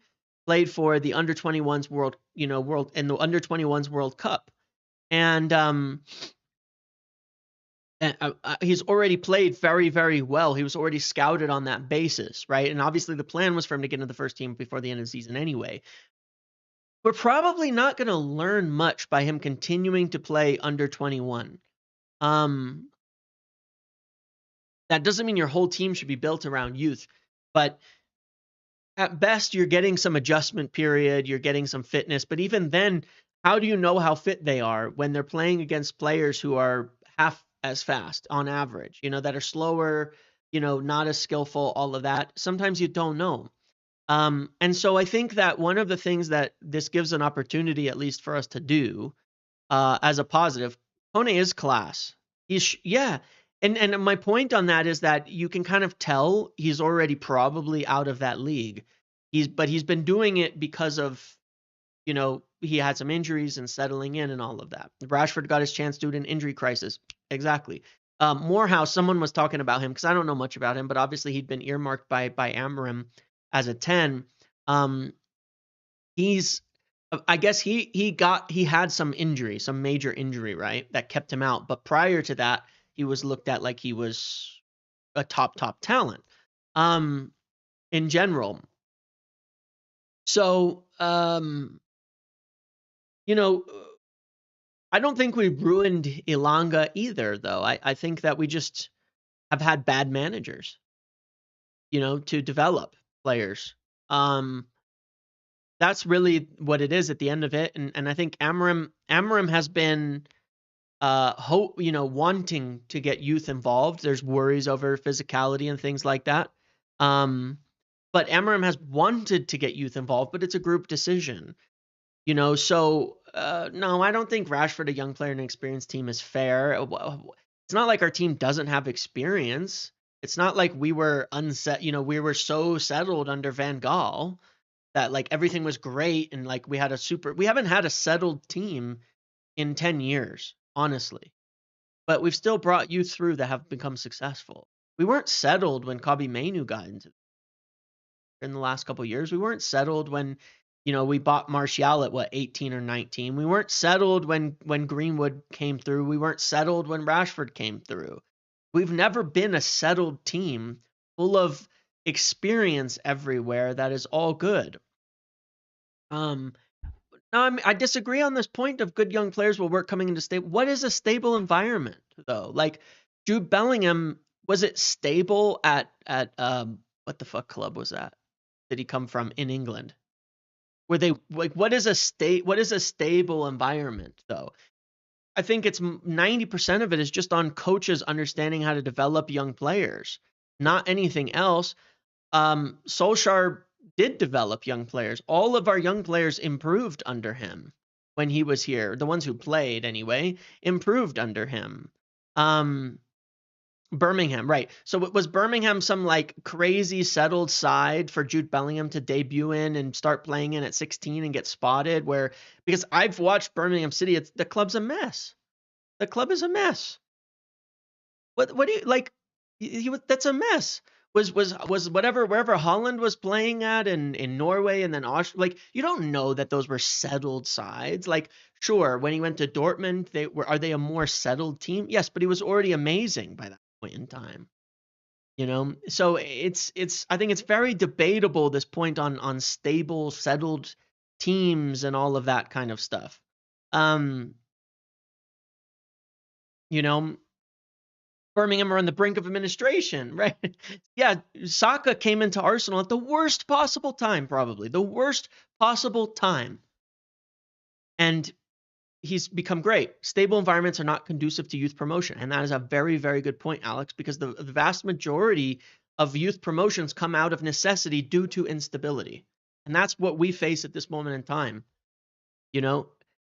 played for the under 21s world in the under 21s World Cup. And He's already played very, very well. He was already scouted on that basis, right? And obviously the plan was for him to get into the first team before the end of the season anyway. We're probably not going to learn much by him continuing to play under 21. That doesn't mean your whole team should be built around youth, but at best you're getting some adjustment period, you're getting some fitness, but even then, how do you know how fit they are when they're playing against players who are half as fast on average, that are slower, not as skillful, all of that? Sometimes you don't know. And so I think that one of the things that this gives an opportunity, at least for us to do, as a positive, Kone is class. Yeah. And my point on that is that you can kind of tell he's already probably out of that league. But he's been doing it because of, he had some injuries and settling in and all of that. Rashford got his chance due to an injury crisis. Exactly. Morehouse, someone was talking about him because I don't know much about him, but obviously he'd been earmarked by Amorim as a 10. I guess he had some injury, some major injury, right? That kept him out. But prior to that, he was looked at like he was a top talent, in general. So, I don't think we ruined Ilanga either, though. I think that we just have had bad managers, to develop players. That's really what it is at the end of it. And I think Amorim has been wanting to get youth involved. There's worries over physicality and things like that. But Amorim has wanted to get youth involved, but it's a group decision. So no, I don't think Rashford, a young player in an experienced team, is fair. It's not like our team doesn't have experience. It's not like we were we were so settled under Van Gaal that like everything was great and like we haven't had a settled team in 10 years, honestly. But we've still brought youth through that have become successful. We weren't settled when Kobbie Mainoo got into in the last couple of years. We weren't settled when, we bought Martial at 18 or 19. We weren't settled when Greenwood came through. We weren't settled when Rashford came through. We've never been a settled team full of experience everywhere that is all good. No, I disagree on this point of good young players will work coming into stable. What is a stable environment, though? Like Jude Bellingham, was it stable at what the fuck club was that? Did he come from in England? Were they like what is a stable environment, though? I think it's 90% of it is just on coaches understanding how to develop young players, not anything else. Solskjaer did develop young players. All of our young players improved under him when he was here. The ones who played, anyway, improved under him. Birmingham, right. So was Birmingham some like crazy settled side for Jude Bellingham to debut in and start playing in at 16 and get spotted? Because I've watched Birmingham City, the club's a mess. The club is a mess. What do you like? That's a mess. Was wherever Holland was playing at in Norway and then Austria, like you don't know that those were settled sides. Like sure, when he went to Dortmund, are they a more settled team? Yes, but he was already amazing by that point in time. So I think it's very debatable this point on stable, settled teams and all of that kind of stuff. Birmingham are on the brink of administration, right? Yeah, Saka came into Arsenal at the worst possible time, probably the worst possible time. And he's become great. Stable environments are not conducive to youth promotion. And that is a very, very good point, Alex, because the vast majority of youth promotions come out of necessity due to instability. And that's what we face at this moment in time.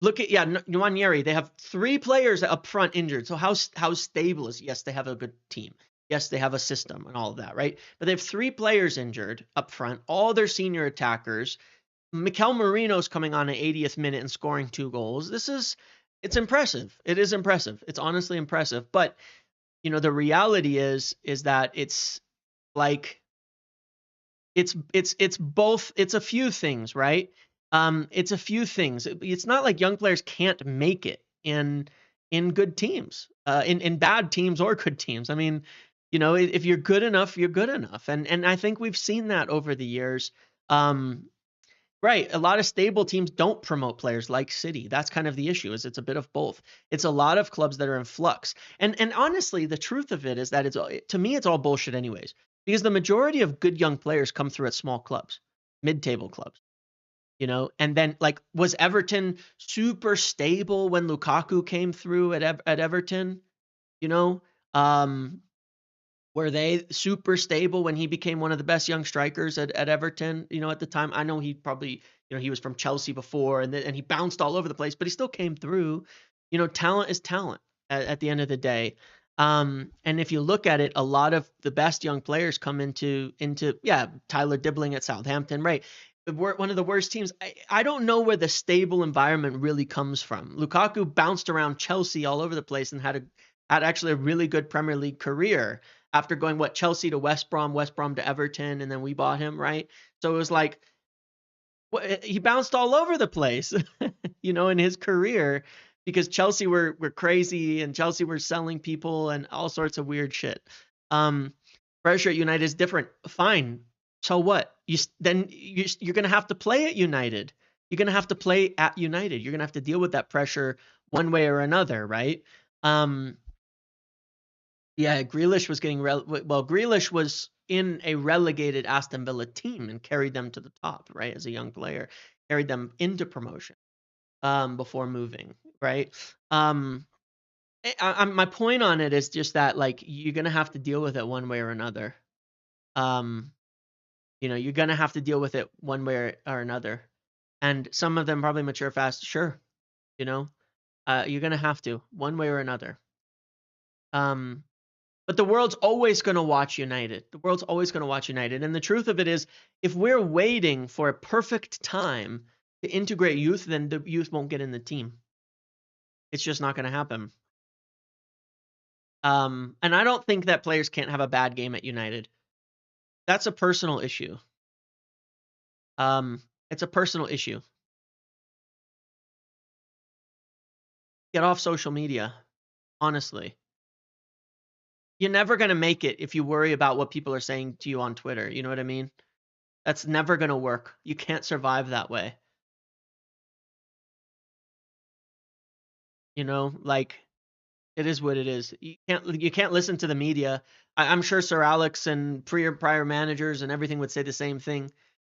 Look at Nwaneri. They have 3 players up front injured. So how stable is? Yes, they have a good team. Yes, they have a system and all of that, right? But they have 3 players injured up front. All their senior attackers. Mikel Merino's coming on an 80th minute and scoring 2 goals. It's impressive. It is impressive. It's honestly impressive. But the reality is that it's like it's both. It's a few things, right? It's a few things. It's not like young players can't make it in in good teams, in bad teams or good teams. I mean, if you're good enough, you're good enough, and I think we've seen that over the years. Right, a lot of stable teams don't promote players like City. That's kind of the issue. Is it's a bit of both. It's a lot of clubs that are in flux, and honestly, the truth of it is that to me it's all bullshit anyways, because the majority of good young players come through at small clubs, mid-table clubs. And then like was Everton super stable when Lukaku came through at Everton? You know, um, were they super stable when he became one of the best young strikers at Everton? At the time, I know he probably he was from Chelsea before, and he bounced all over the place, but he still came through. Talent is talent at the end of the day. And if you look at it, a lot of the best young players come into yeah, Tyler Dibbling at Southampton, right? One of the worst teams. I don't know where the stable environment really comes from. Lukaku bounced around Chelsea all over the place and had actually a really good Premier League career after going Chelsea to West Brom to Everton, and then we bought him, right? So it was like he bounced all over the place, in his career because Chelsea were crazy and Chelsea were selling people and all sorts of weird shit. Pressure at United is different. Fine. So what? You're going to have to play at United. You're going to have to play at United. You're going to have to deal with that pressure one way or another, right? Yeah, Grealish was getting Grealish was in a relegated Aston Villa team and carried them to the top, right? As a young player, carried them into promotion before moving, right? My point on it is just that like you're gonna have to deal with it one way or another. You're gonna have to deal with it one way or another, and some of them probably mature fast. Sure, you're gonna have to one way or another. But the world's always going to watch United. The world's always going to watch United. And the truth of it is, if we're waiting for a perfect time to integrate youth, then the youth won't get in the team. It's just not going to happen. And I don't think that players can't have a bad game at United. That's a personal issue. It's a personal issue. Get off social media, honestly. You're never going to make it if you worry about what people are saying to you on Twitter. You know what I mean? That's never going to work. You can't survive that way. Like it is what it is. You can't listen to the media. I'm sure Sir Alex and prior managers and everything would say the same thing.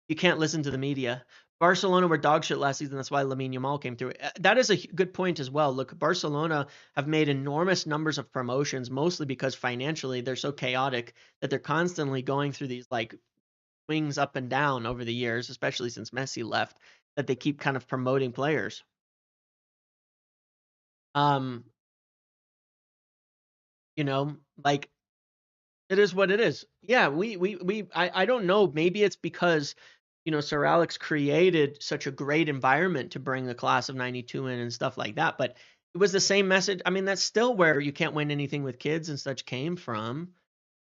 You can't listen to the media. Barcelona were dog shit last season. That's why Lamine Yamal came through. That is a good point as well. Look, Barcelona have made enormous numbers of promotions, mostly because financially they're so chaotic that they're constantly going through these like swings up and down over the years, especially since Messi left, that they keep kind of promoting players. Like it is what it is. Yeah, I don't know. Maybe it's because, Sir Alex created such a great environment to bring the class of 92 in and stuff like that. But it was the same message. I mean, that's still where you can't win anything with kids and such came from,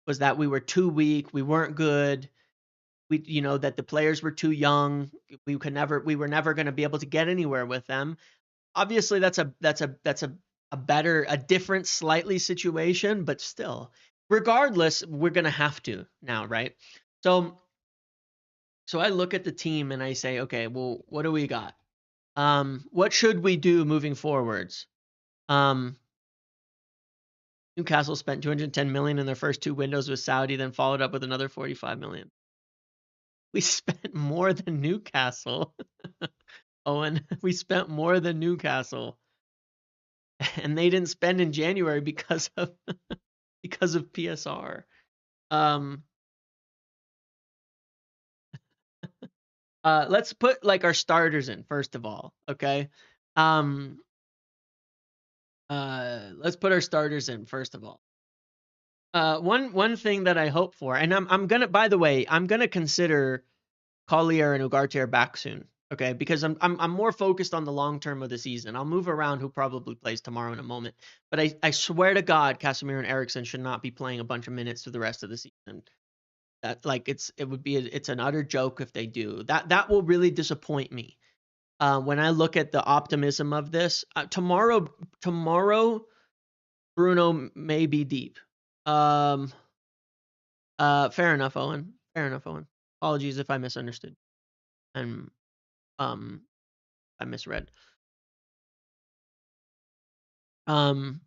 was that we were too weak. We weren't good. That the players were too young. We were never going to be able to get anywhere with them. Obviously that's a different slightly situation, but still, regardless, we're going to have to now, right? So I look at the team and I say, okay, well, what do we got? What should we do moving forwards? Newcastle spent 210 million in their first two windows with Saudi, then followed up with another 45 million. We spent more than Newcastle. Owen, we spent more than Newcastle. And they didn't spend in January because of PSR. Let's put like our starters in first of all, okay? Let's put our starters in first of all. One thing that I hope for, and I'm gonna consider Collier and Ugarte back soon, okay? Because I'm more focused on the long term of the season. I'll move around who probably plays tomorrow in a moment, but I swear to God, Casemiro and Eriksen should not be playing a bunch of minutes through the rest of the season. That like it's an utter joke if they do. That will really disappoint me. when I look at the optimism of this, tomorrow, Bruno may be deep. Fair enough, Owen. Fair enough, Owen. Apologies if I misunderstood and I misread. Um,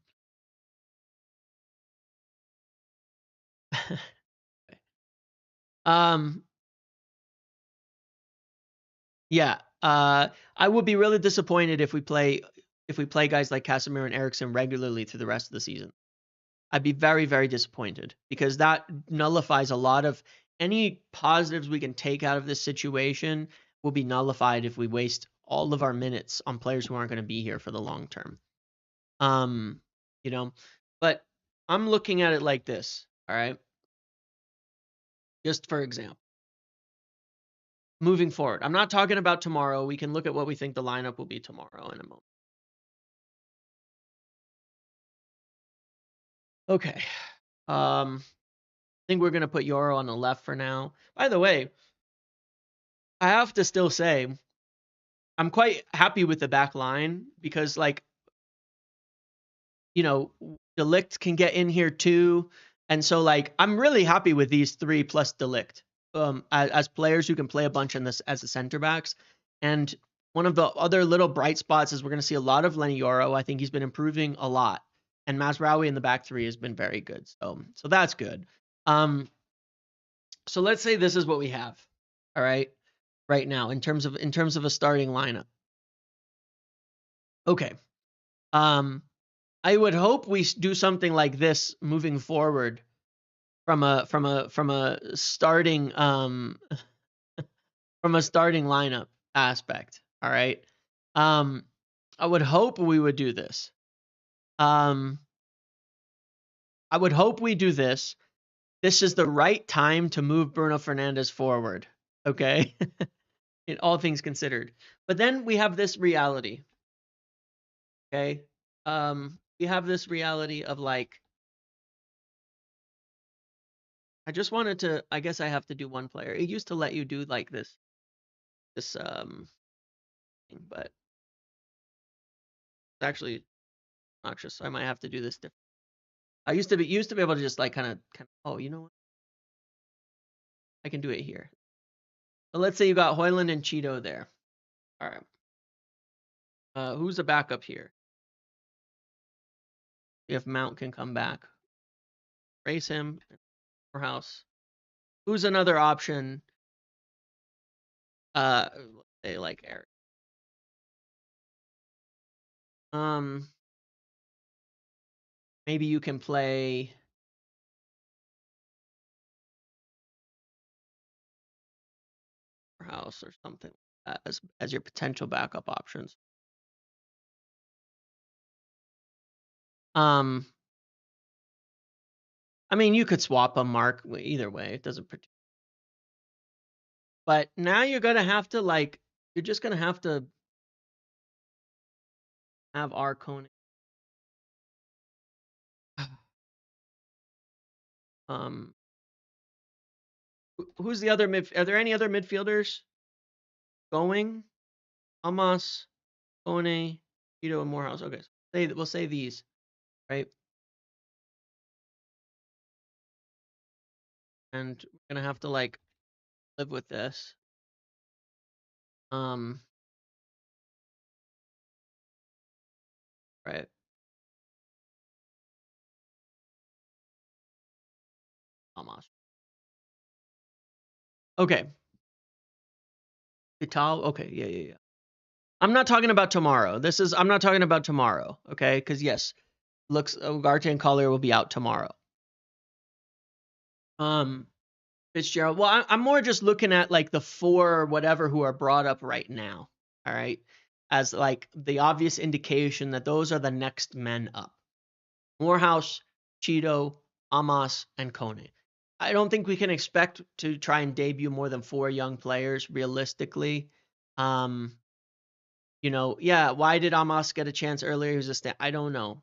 um, yeah. I would be really disappointed if we play guys like Casemiro and Eriksen regularly through the rest of the season. I'd be very, very disappointed because that nullifies a lot of any positives we can take out of this situation will be nullified if we waste all of our minutes on players who aren't going to be here for the long term. You know, but I'm looking at it like this, all right? Just for example, moving forward, I'm not talking about tomorrow. We can look at what we think the lineup will be tomorrow in a moment. Okay. I think we're going to put Euro on the left for now. By the way, I have to still say I'm quite happy with the back line because, like, you know, De Ligt can get in here too. And so, like, I'm really happy with these three plus De Ligt as players who can play a bunch in this as the center backs. And one of the other little bright spots is we're going to see a lot of Lenny Yoro. I think he's been improving a lot. And Mazraoui in the back three has been very good. So that's good. So let's say this is what we have. All right now in terms of a starting lineup. Okay. I would hope we do something like this moving forward from a starting lineup aspect. All right. I would hope we would do this. I would hope we do this. This is the right time to move Bruno Fernandes forward. Okay. In all things considered. But then we have this reality. Okay. We have this reality of, like, I just wanted to, I guess I have to do one player. It used to let you do like this thing, but it's actually obnoxious. So I might have to do this different. I used to be able to just like kind of oh, you know what? I can do it here. So let's say you got Hoyland and Cheeto there. All right. Who's the backup here? If Mount can come back. Race him. Morehouse. Who's another option? Let's say like Eric. Maybe you can play Morehouse or something as your potential backup options. I mean, you could swap a Mark either way. It doesn't. But now you're gonna have to, like, you're just gonna have to have our Koenig. Who's the other mid? Are there any other midfielders going? Amos, Kone, Ito, and Morehouse. Okay, so we'll say these, right? And we're gonna have to, like, live with this. Right. Amos. Okay. Vital. Okay. Yeah. I'm not talking about tomorrow. I'm not talking about tomorrow. Okay. Because yes, looks Ugarte and Collier will be out tomorrow. Fitzgerald. Well, I'm more just looking at, like, the four whatever who are brought up right now. All right. As, like, the obvious indication that those are the next men up. Morehouse, Cheeto, Amos, and Kone. I don't think we can expect to try and debut more than 4 young players realistically. Yeah, why did Amos get a chance earlier? He was I don't know,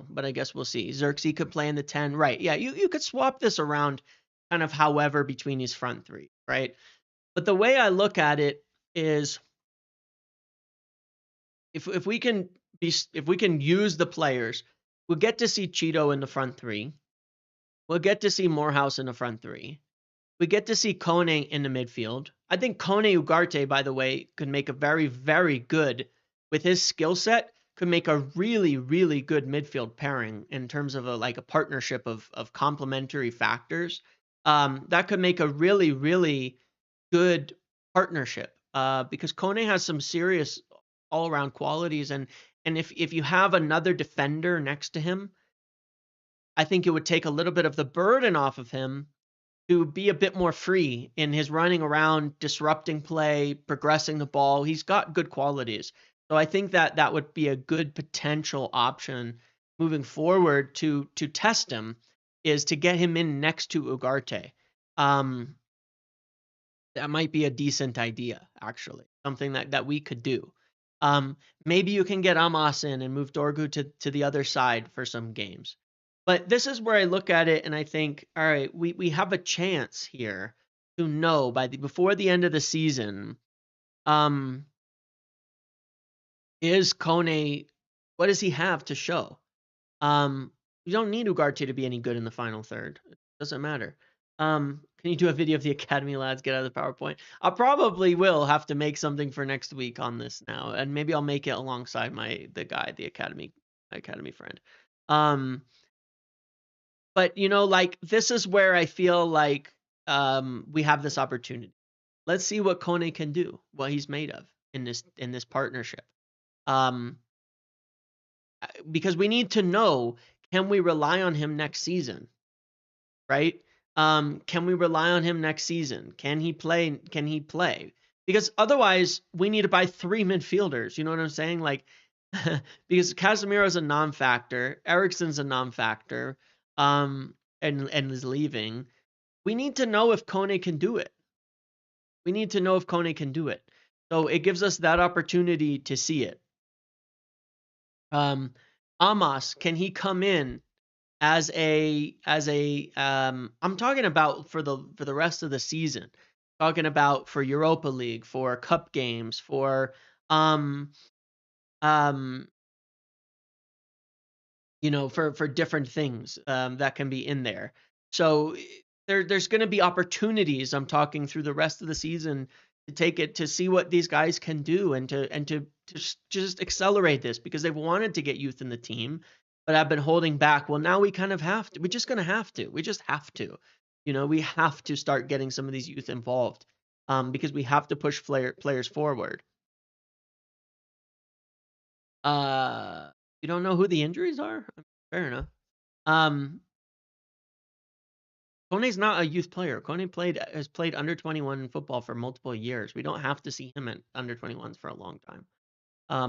but I guess we'll see. Xerxes could play in the 10, right? Yeah, you could swap this around, kind of however between these front three, right? But the way I look at it is, if we can use the players, we'll get to see Cheeto in the front three. We'll get to see Morehouse in the front three. We get to see Kone in the midfield. I think Kone Ugarte, by the way, could make a very, very good, with his skill set, could make a really, really good midfield pairing in terms of a partnership of complementary factors. That could make a really, really good partnership. Because Kone has some serious all around qualities, and if you have another defender next to him, I think it would take a little bit of the burden off of him to be a bit more free in his running around, disrupting play, progressing the ball. He's got good qualities. So I think that would be a good potential option moving forward to test him, is to get him in next to Ugarte. That might be a decent idea, actually. Something that we could do. Maybe you can get Amos in and move Dorgu to the other side for some games. But this is where I look at it and I think, all right, we have a chance here to know before the end of the season, is Kone, what does he have to show? You don't need Ugarte to be any good in the final third. It doesn't matter. Can you do a video of the Academy lads get out of the PowerPoint? I probably will have to make something for next week on this now, and maybe I'll make it alongside the Academy friend. But this is where I feel like we have this opportunity. Let's see what Kone can do, what he's made of in this partnership. Because we need to know, can we rely on him next season? Right? Can we rely on him next season? Can he play? Because otherwise, we need to buy 3 midfielders. You know what I'm saying? Because Casemiro's a non-factor, Eriksen's a non-factor, and is leaving. We need to know if Kone can do it. So it gives us that opportunity to see it. Amos, can he come in as a I'm talking about for the rest of the season. Talking about for Europa League, for cup games, for for different things that can be in there. So there's going to be opportunities. I'm talking through the rest of the season to take it to see what these guys can do and to just accelerate this, because they've wanted to get youth in the team, but I've been holding back. Well, now we kind of have to. We're just going to have to. We just have to. We have to start getting some of these youth involved, because we have to push players forward. You don't know who the injuries are? Fair enough. Kone's not a youth player. Kone has played under 21 football for multiple years. We don't have to see him at under 21s for a long time.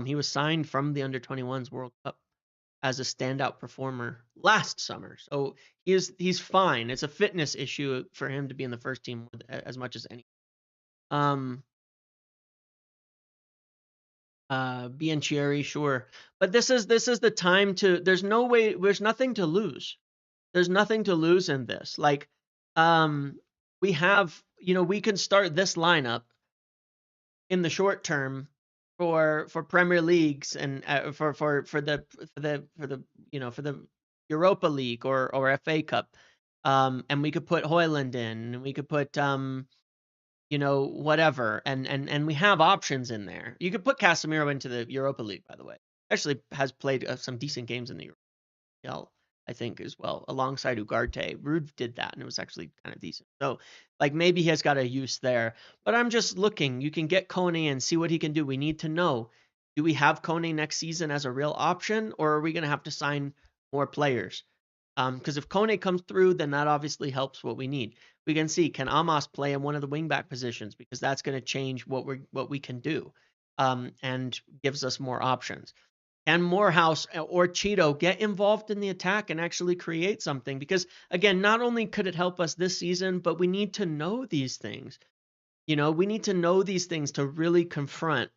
He was signed from the under 21s World Cup as a standout performer last summer. So he's fine. It's a fitness issue for him to be in the first team as much as any. Bianchieri, sure. But this is the time to, there's nothing to lose. There's nothing to lose in this. We have, we can start this lineup in the short term for Premier Leagues and for the Europa League or FA Cup. And we could put Højlund in, and we could put whatever, and we have options in there. You could put Casemiro into the Europa League, by the way. Actually has played some decent games in the Europa, I think, as well, alongside Ugarte. Ruud did that, and it was actually kind of decent. So, maybe he has got a use there. But I'm just looking. You can get Kone and see what he can do. We need to know, do we have Kone next season as a real option, or are we going to have to sign more players? Because if Kone comes through, then that obviously helps what we need. We can see, can Amos play in one of the wingback positions, because that's going to change what we can do, and gives us more options. Can Morehouse or Cheeto get involved in the attack and actually create something? Because again, not only could it help us this season, but we need to know these things. We need to know these things to really confront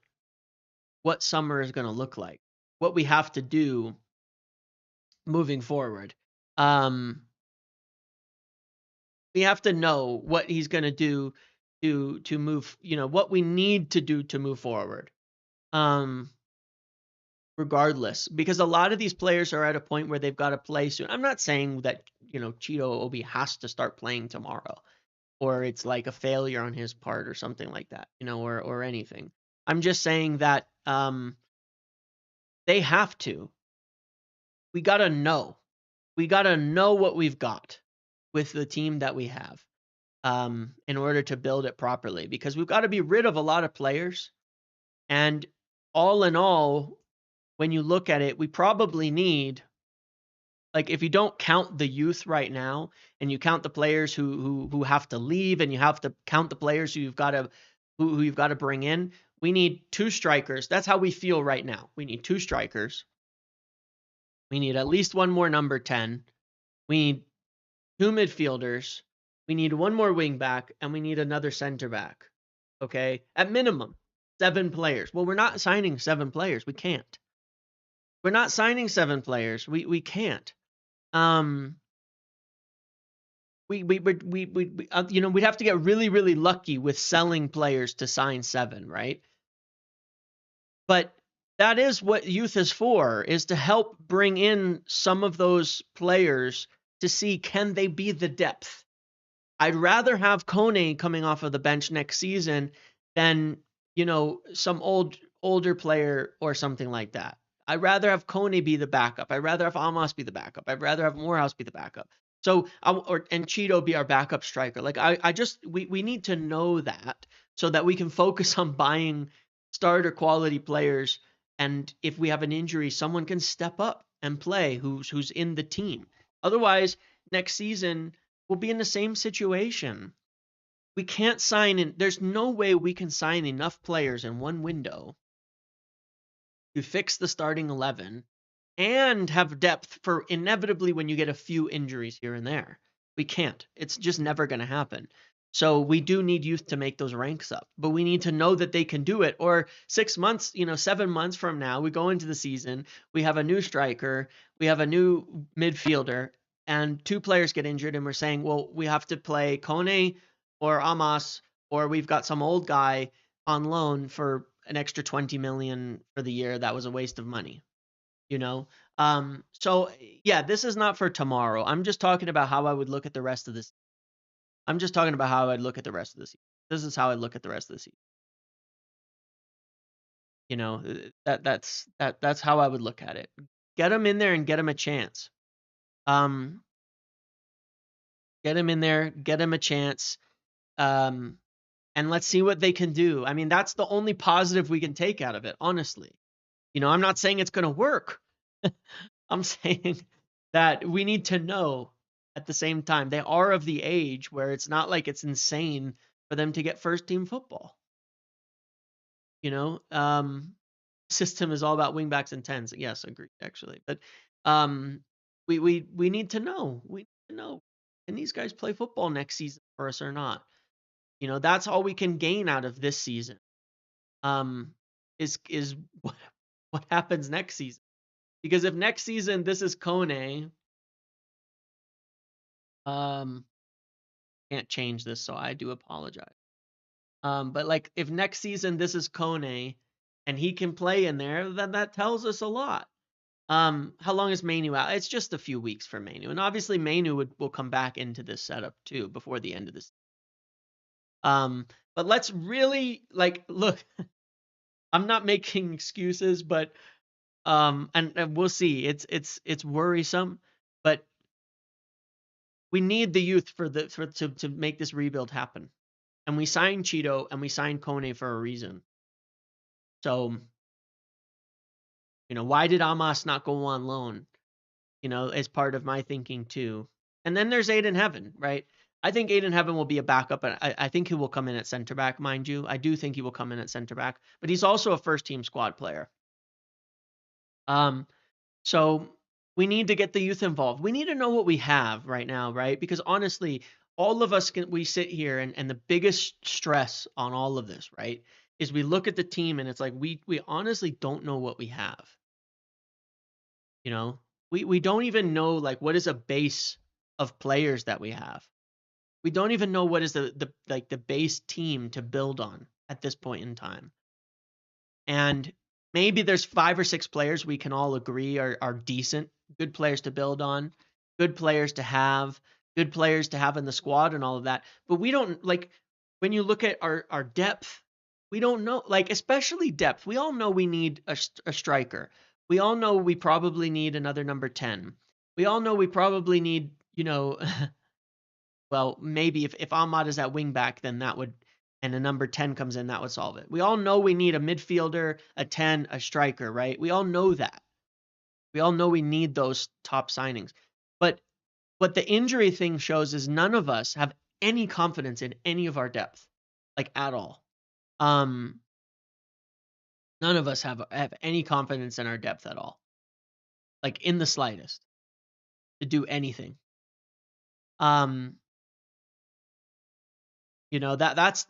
what summer is going to look like, what we have to do moving forward. We have to know what he's going to do to move, what we need to do to move forward. regardless, because a lot of these players are at a point where they've got to play soon. I'm not saying that, Cheeto Obi has to start playing tomorrow, or it's like a failure on his part or something like that, or anything. I'm just saying that they have to. We got to know. We got to know what we've got with the team that we have, in order to build it properly, because we've got to be rid of a lot of players. And all in all, when you look at it, we probably need, like, if you don't count the youth right now, and you count the players who have to leave, and you have to count the players who you've got to bring in, we need 2 strikers. That's how we feel right now. We need 2 strikers. We need at least 1 more number 10. We need 2 midfielders. We need 1 more wing back, and we need another center back. Okay? At minimum, 7 players. Well, we're not signing 7 players. We can't. We're not signing 7 players. We can't. We'd have to get really, really lucky with selling players to sign 7, right? But that is what youth is for, is to help bring in some of those players to see, can they be the depth? I'd rather have Kone coming off of the bench next season than, some older player or something like that. I'd rather have Kone be the backup. I'd rather have Amos be the backup. I'd rather have Morehouse be the backup. So, and Cheeto be our backup striker. Like, we need to know that, so that we can focus on buying starter quality players. And if we have an injury, someone can step up and play who's in the team. Otherwise, next season we'll be in the same situation. We can't sign in. There's no way we can sign enough players in one window to fix the starting 11 and have depth for inevitably when you get a few injuries here and there. We can't. It's just never going to happen. So we do need youth to make those ranks up, but we need to know that they can do it. Or 6 months, 7 months from now, we go into the season, we have a new striker, we have a new midfielder, and 2 players get injured, and we're saying, well, we have to play Kone or Amos, or we've got some old guy on loan for an extra 20 million for the year. That was a waste of money, you know? So yeah, this is not for tomorrow. I'm just talking about how I would look at the rest of this. I'm just talking about how I'd look at the rest of the season. This is how I look at the rest of the season. That's how I would look at it. Get them in there and get them a chance. Get them in there, get them a chance. And let's see what they can do. I mean, that's the only positive we can take out of it, honestly. I'm not saying it's going to work. I'm saying that we need to know at the same time. They are of the age where it's not like it's insane for them to get first team football. System is all about wingbacks and 10s. Yes, agreed, actually. But we need to know. We need to know, can these guys play football next season for us or not? That's all we can gain out of this season. Is what happens next season. Because if next season this is Kone, can't change this, so I do apologize. But like, if next season this is Kone and he can play in there, then that tells us a lot. How long is Mainu out? It's just a few weeks for Mainu, and obviously Mainu will come back into this setup too before the end of this. But let's really look. I'm not making excuses, but and we'll see. It's worrisome, but we need the youth to make this rebuild happen. And we signed Cheeto and we signed Kone for a reason. So, why did Amos not go on loan? As part of my thinking too. And then there's Aiden Heaven, right? I think Aiden Heaven will be a backup, and I think he will come in at center back, mind you. I do think he will come in at center back, but he's also a first team squad player. So we need to get the youth involved. We need to know what we have right now, right? Because honestly, all of us we sit here and the biggest stress on all of this, right, is we look at the team and it's like we honestly don't know what we have. We don't even know what is a base of players that we have. We don't even know what is the base team to build on at this point in time. And maybe there's 5 or 6 players we can all agree are decent, good players to build on, good players to have, good players to have in the squad and all of that. But we don't like when you look at our depth, we don't know, like especially depth. We all know we need a striker. We all know we probably need another number 10. We all know we probably need, well, maybe if Ahmad is at wing back, then that would, and a number 10 comes in, that would solve it. We all know we need a midfielder, a 10, a striker, right? We all know that. We all know we need those top signings. But what the injury thing shows is none of us have any confidence in any of our depth, like at all. None of us have any confidence in our depth at all, like in the slightest, to do anything. That's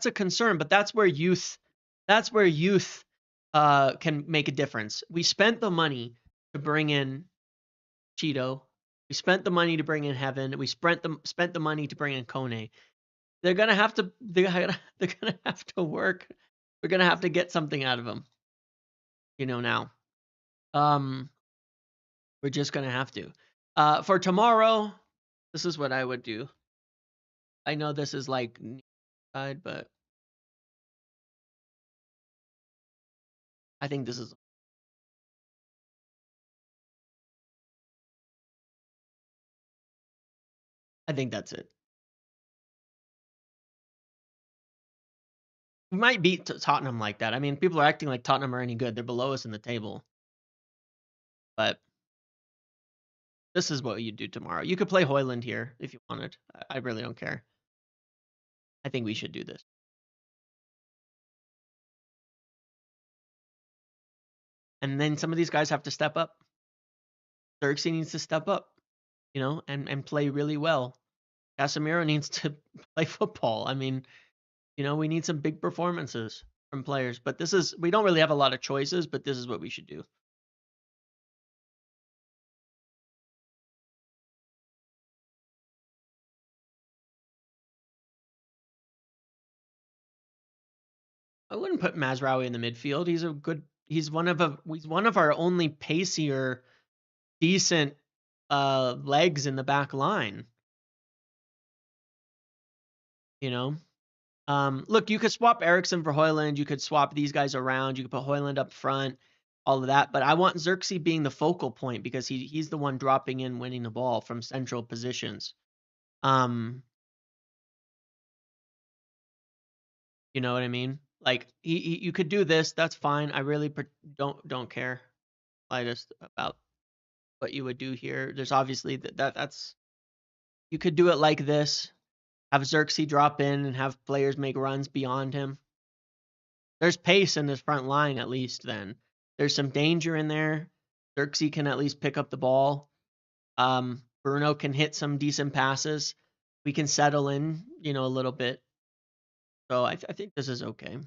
a concern, but that's where youth can make a difference. We spent the money to bring in Cheeto. We spent the money to bring in Heaven. We spent the money to bring in Kone. They're gonna have to work. We're gonna have to get something out of them. Now. We're just gonna have to. For tomorrow, this is what I would do. I know this is like side, but I think this is. I think that's it. We might beat Tottenham like that. I mean, people are acting like Tottenham are any good. They're below us in the table. But this is what you do tomorrow. You could play Hoyland here if you wanted. I really don't care. I think we should do this. And then some of these guys have to step up. Xerxes needs to step up, and play really well. Casemiro needs to play football. I mean, we need some big performances from players. But we don't really have a lot of choices, but this is what we should do. I wouldn't put Mazraoui in the midfield. He's one of our only pacier, decent legs in the back line. Look, you could swap Eriksson for Hoyland. You could swap these guys around. You could put Hoyland up front, all of that. But I want Xerxes being the focal point because he's the one dropping in, winning the ball from central positions. You know what I mean? Like you could do this. That's fine. I really don't care slightest about what you would do here. There's obviously that's you could do it like this. Have Xerxes drop in and have players make runs beyond him. There's pace in this front line at least then. There's some danger in there. Xerxes can at least pick up the ball. Bruno can hit some decent passes. We can settle in, a little bit. So I think this is okay.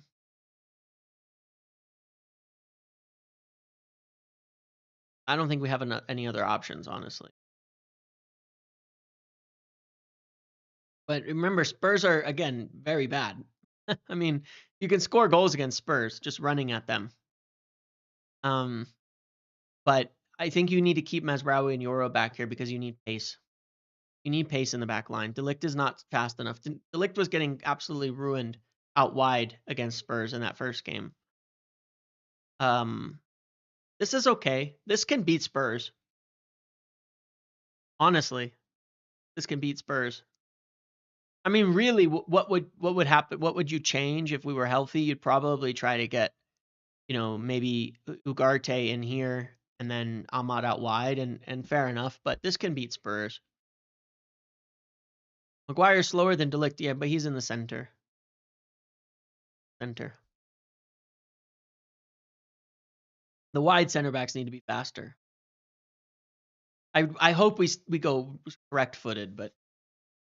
I don't think we have any other options, honestly. But remember, Spurs are, again, very bad. I mean, you can score goals against Spurs just running at them. But I think you need to keep Mazraoui and Yoro back here because you need pace. You need pace in the back line. De Ligt is not fast enough. De Ligt was getting absolutely ruined out wide against Spurs in that first game. This is okay. This can beat Spurs. Honestly, this can beat Spurs. I mean, really, what would happen? What would you change if we were healthy? You'd probably try to get, maybe Ugarte in here and then Ahmad out wide, and fair enough. But this can beat Spurs. Maguire's slower than De Ligt, yeah, but he's in the center. The wide center backs need to be faster. I hope we go correct footed, but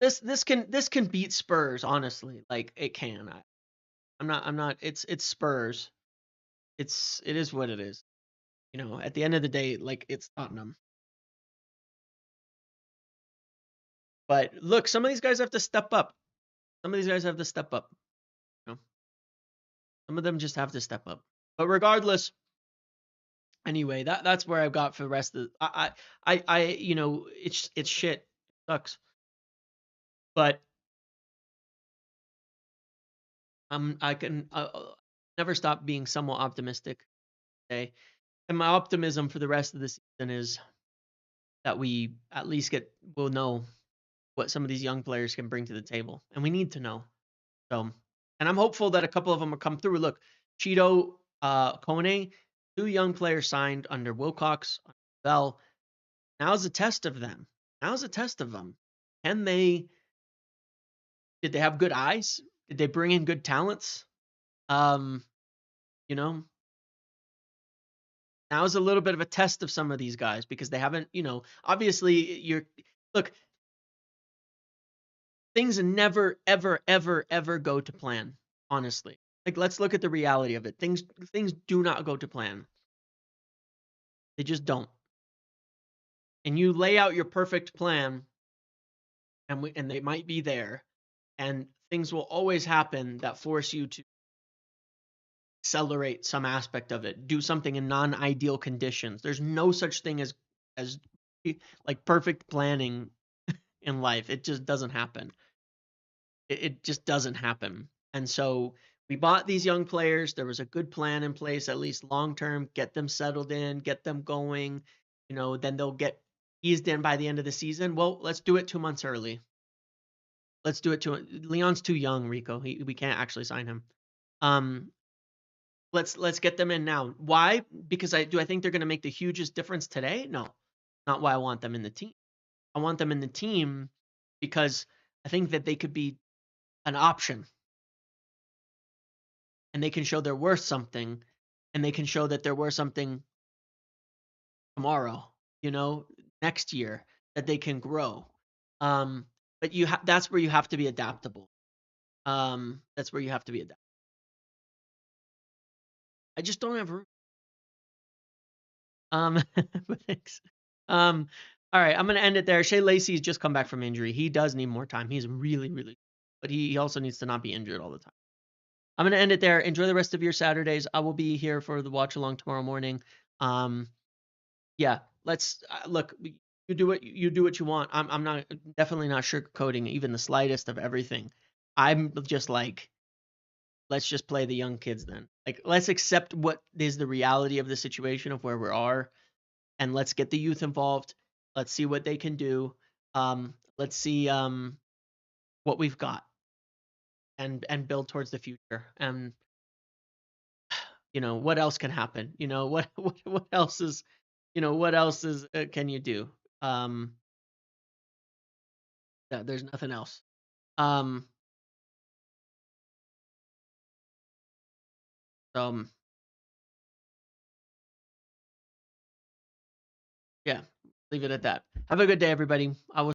this can beat Spurs, honestly. Like it can. I'm not it's Spurs. It is what it is. At the end of the day, like it's Tottenham. But look, some of these guys have to step up. Some of these guys have to step up. Some of them just have to step up. But regardless, anyway, that's where I've got for the rest of the, you know, it's shit. It sucks. But I can never stop being somewhat optimistic. Okay. And my optimism for the rest of the season is that we at least we'll know what some of these young players can bring to the table. And we need to know. So, and I'm hopeful that a couple of them will come through. Look, Cheeto, Kone, 2 young players signed under Wilcox, Bell. Now's a test of them. Now's a test of them. Can they? Did they have good eyes? Did they bring in good talents? You know, now's a little bit of a test of some of these guys because they haven't, you know, obviously look, things never, ever, ever, ever go to plan, honestly. Like, let's look at the reality of it. Things do not go to plan. They just don't. And you lay out your perfect plan, and they might be there, and things will always happen that force you to accelerate some aspect of it, do something in non-ideal conditions. There's no such thing as like perfect planning in life. It just doesn't happen. It just doesn't happen. And so we bought these young players. There was a good plan in place, at least long term, get them settled in, get them going. You know, then they'll get eased in by the end of the season. Well, let's do it 2 months early. Let's do it Leon's too young, Rico. We can't actually sign him. Let's get them in now. Why? Because I think they're going to make the hugest difference today? No. Not why I want them in the team. I want them in the team because I think that they could be an option. And they can show they're worth something, and they can show that they're worth something tomorrow, you know, next year, that they can grow. But that's where you have to be adaptable. That's where you have to be adaptable. I just don't have room. But thanks. All right, I'm gonna end it there. Shea Lacey's just come back from injury. He does need more time. He's really, really, but he also needs to not be injured all the time. I'm gonna end it there. Enjoy the rest of your Saturdays. I will be here for the watch along tomorrow morning. Yeah, let's look. You do what you want. I'm not definitely not sugarcoating even the slightest of everything. I'm just like, let's just play the young kids then. Like, let's accept what is the reality of the situation of where we are, and let's get the youth involved. Let's see what they can do. Let's see what we've got, and build towards the future. And you know what else can happen? You know what else is, what else is can you do? Yeah, there's nothing else. Um, so yeah, leave it at that. Have a good day, everybody. I will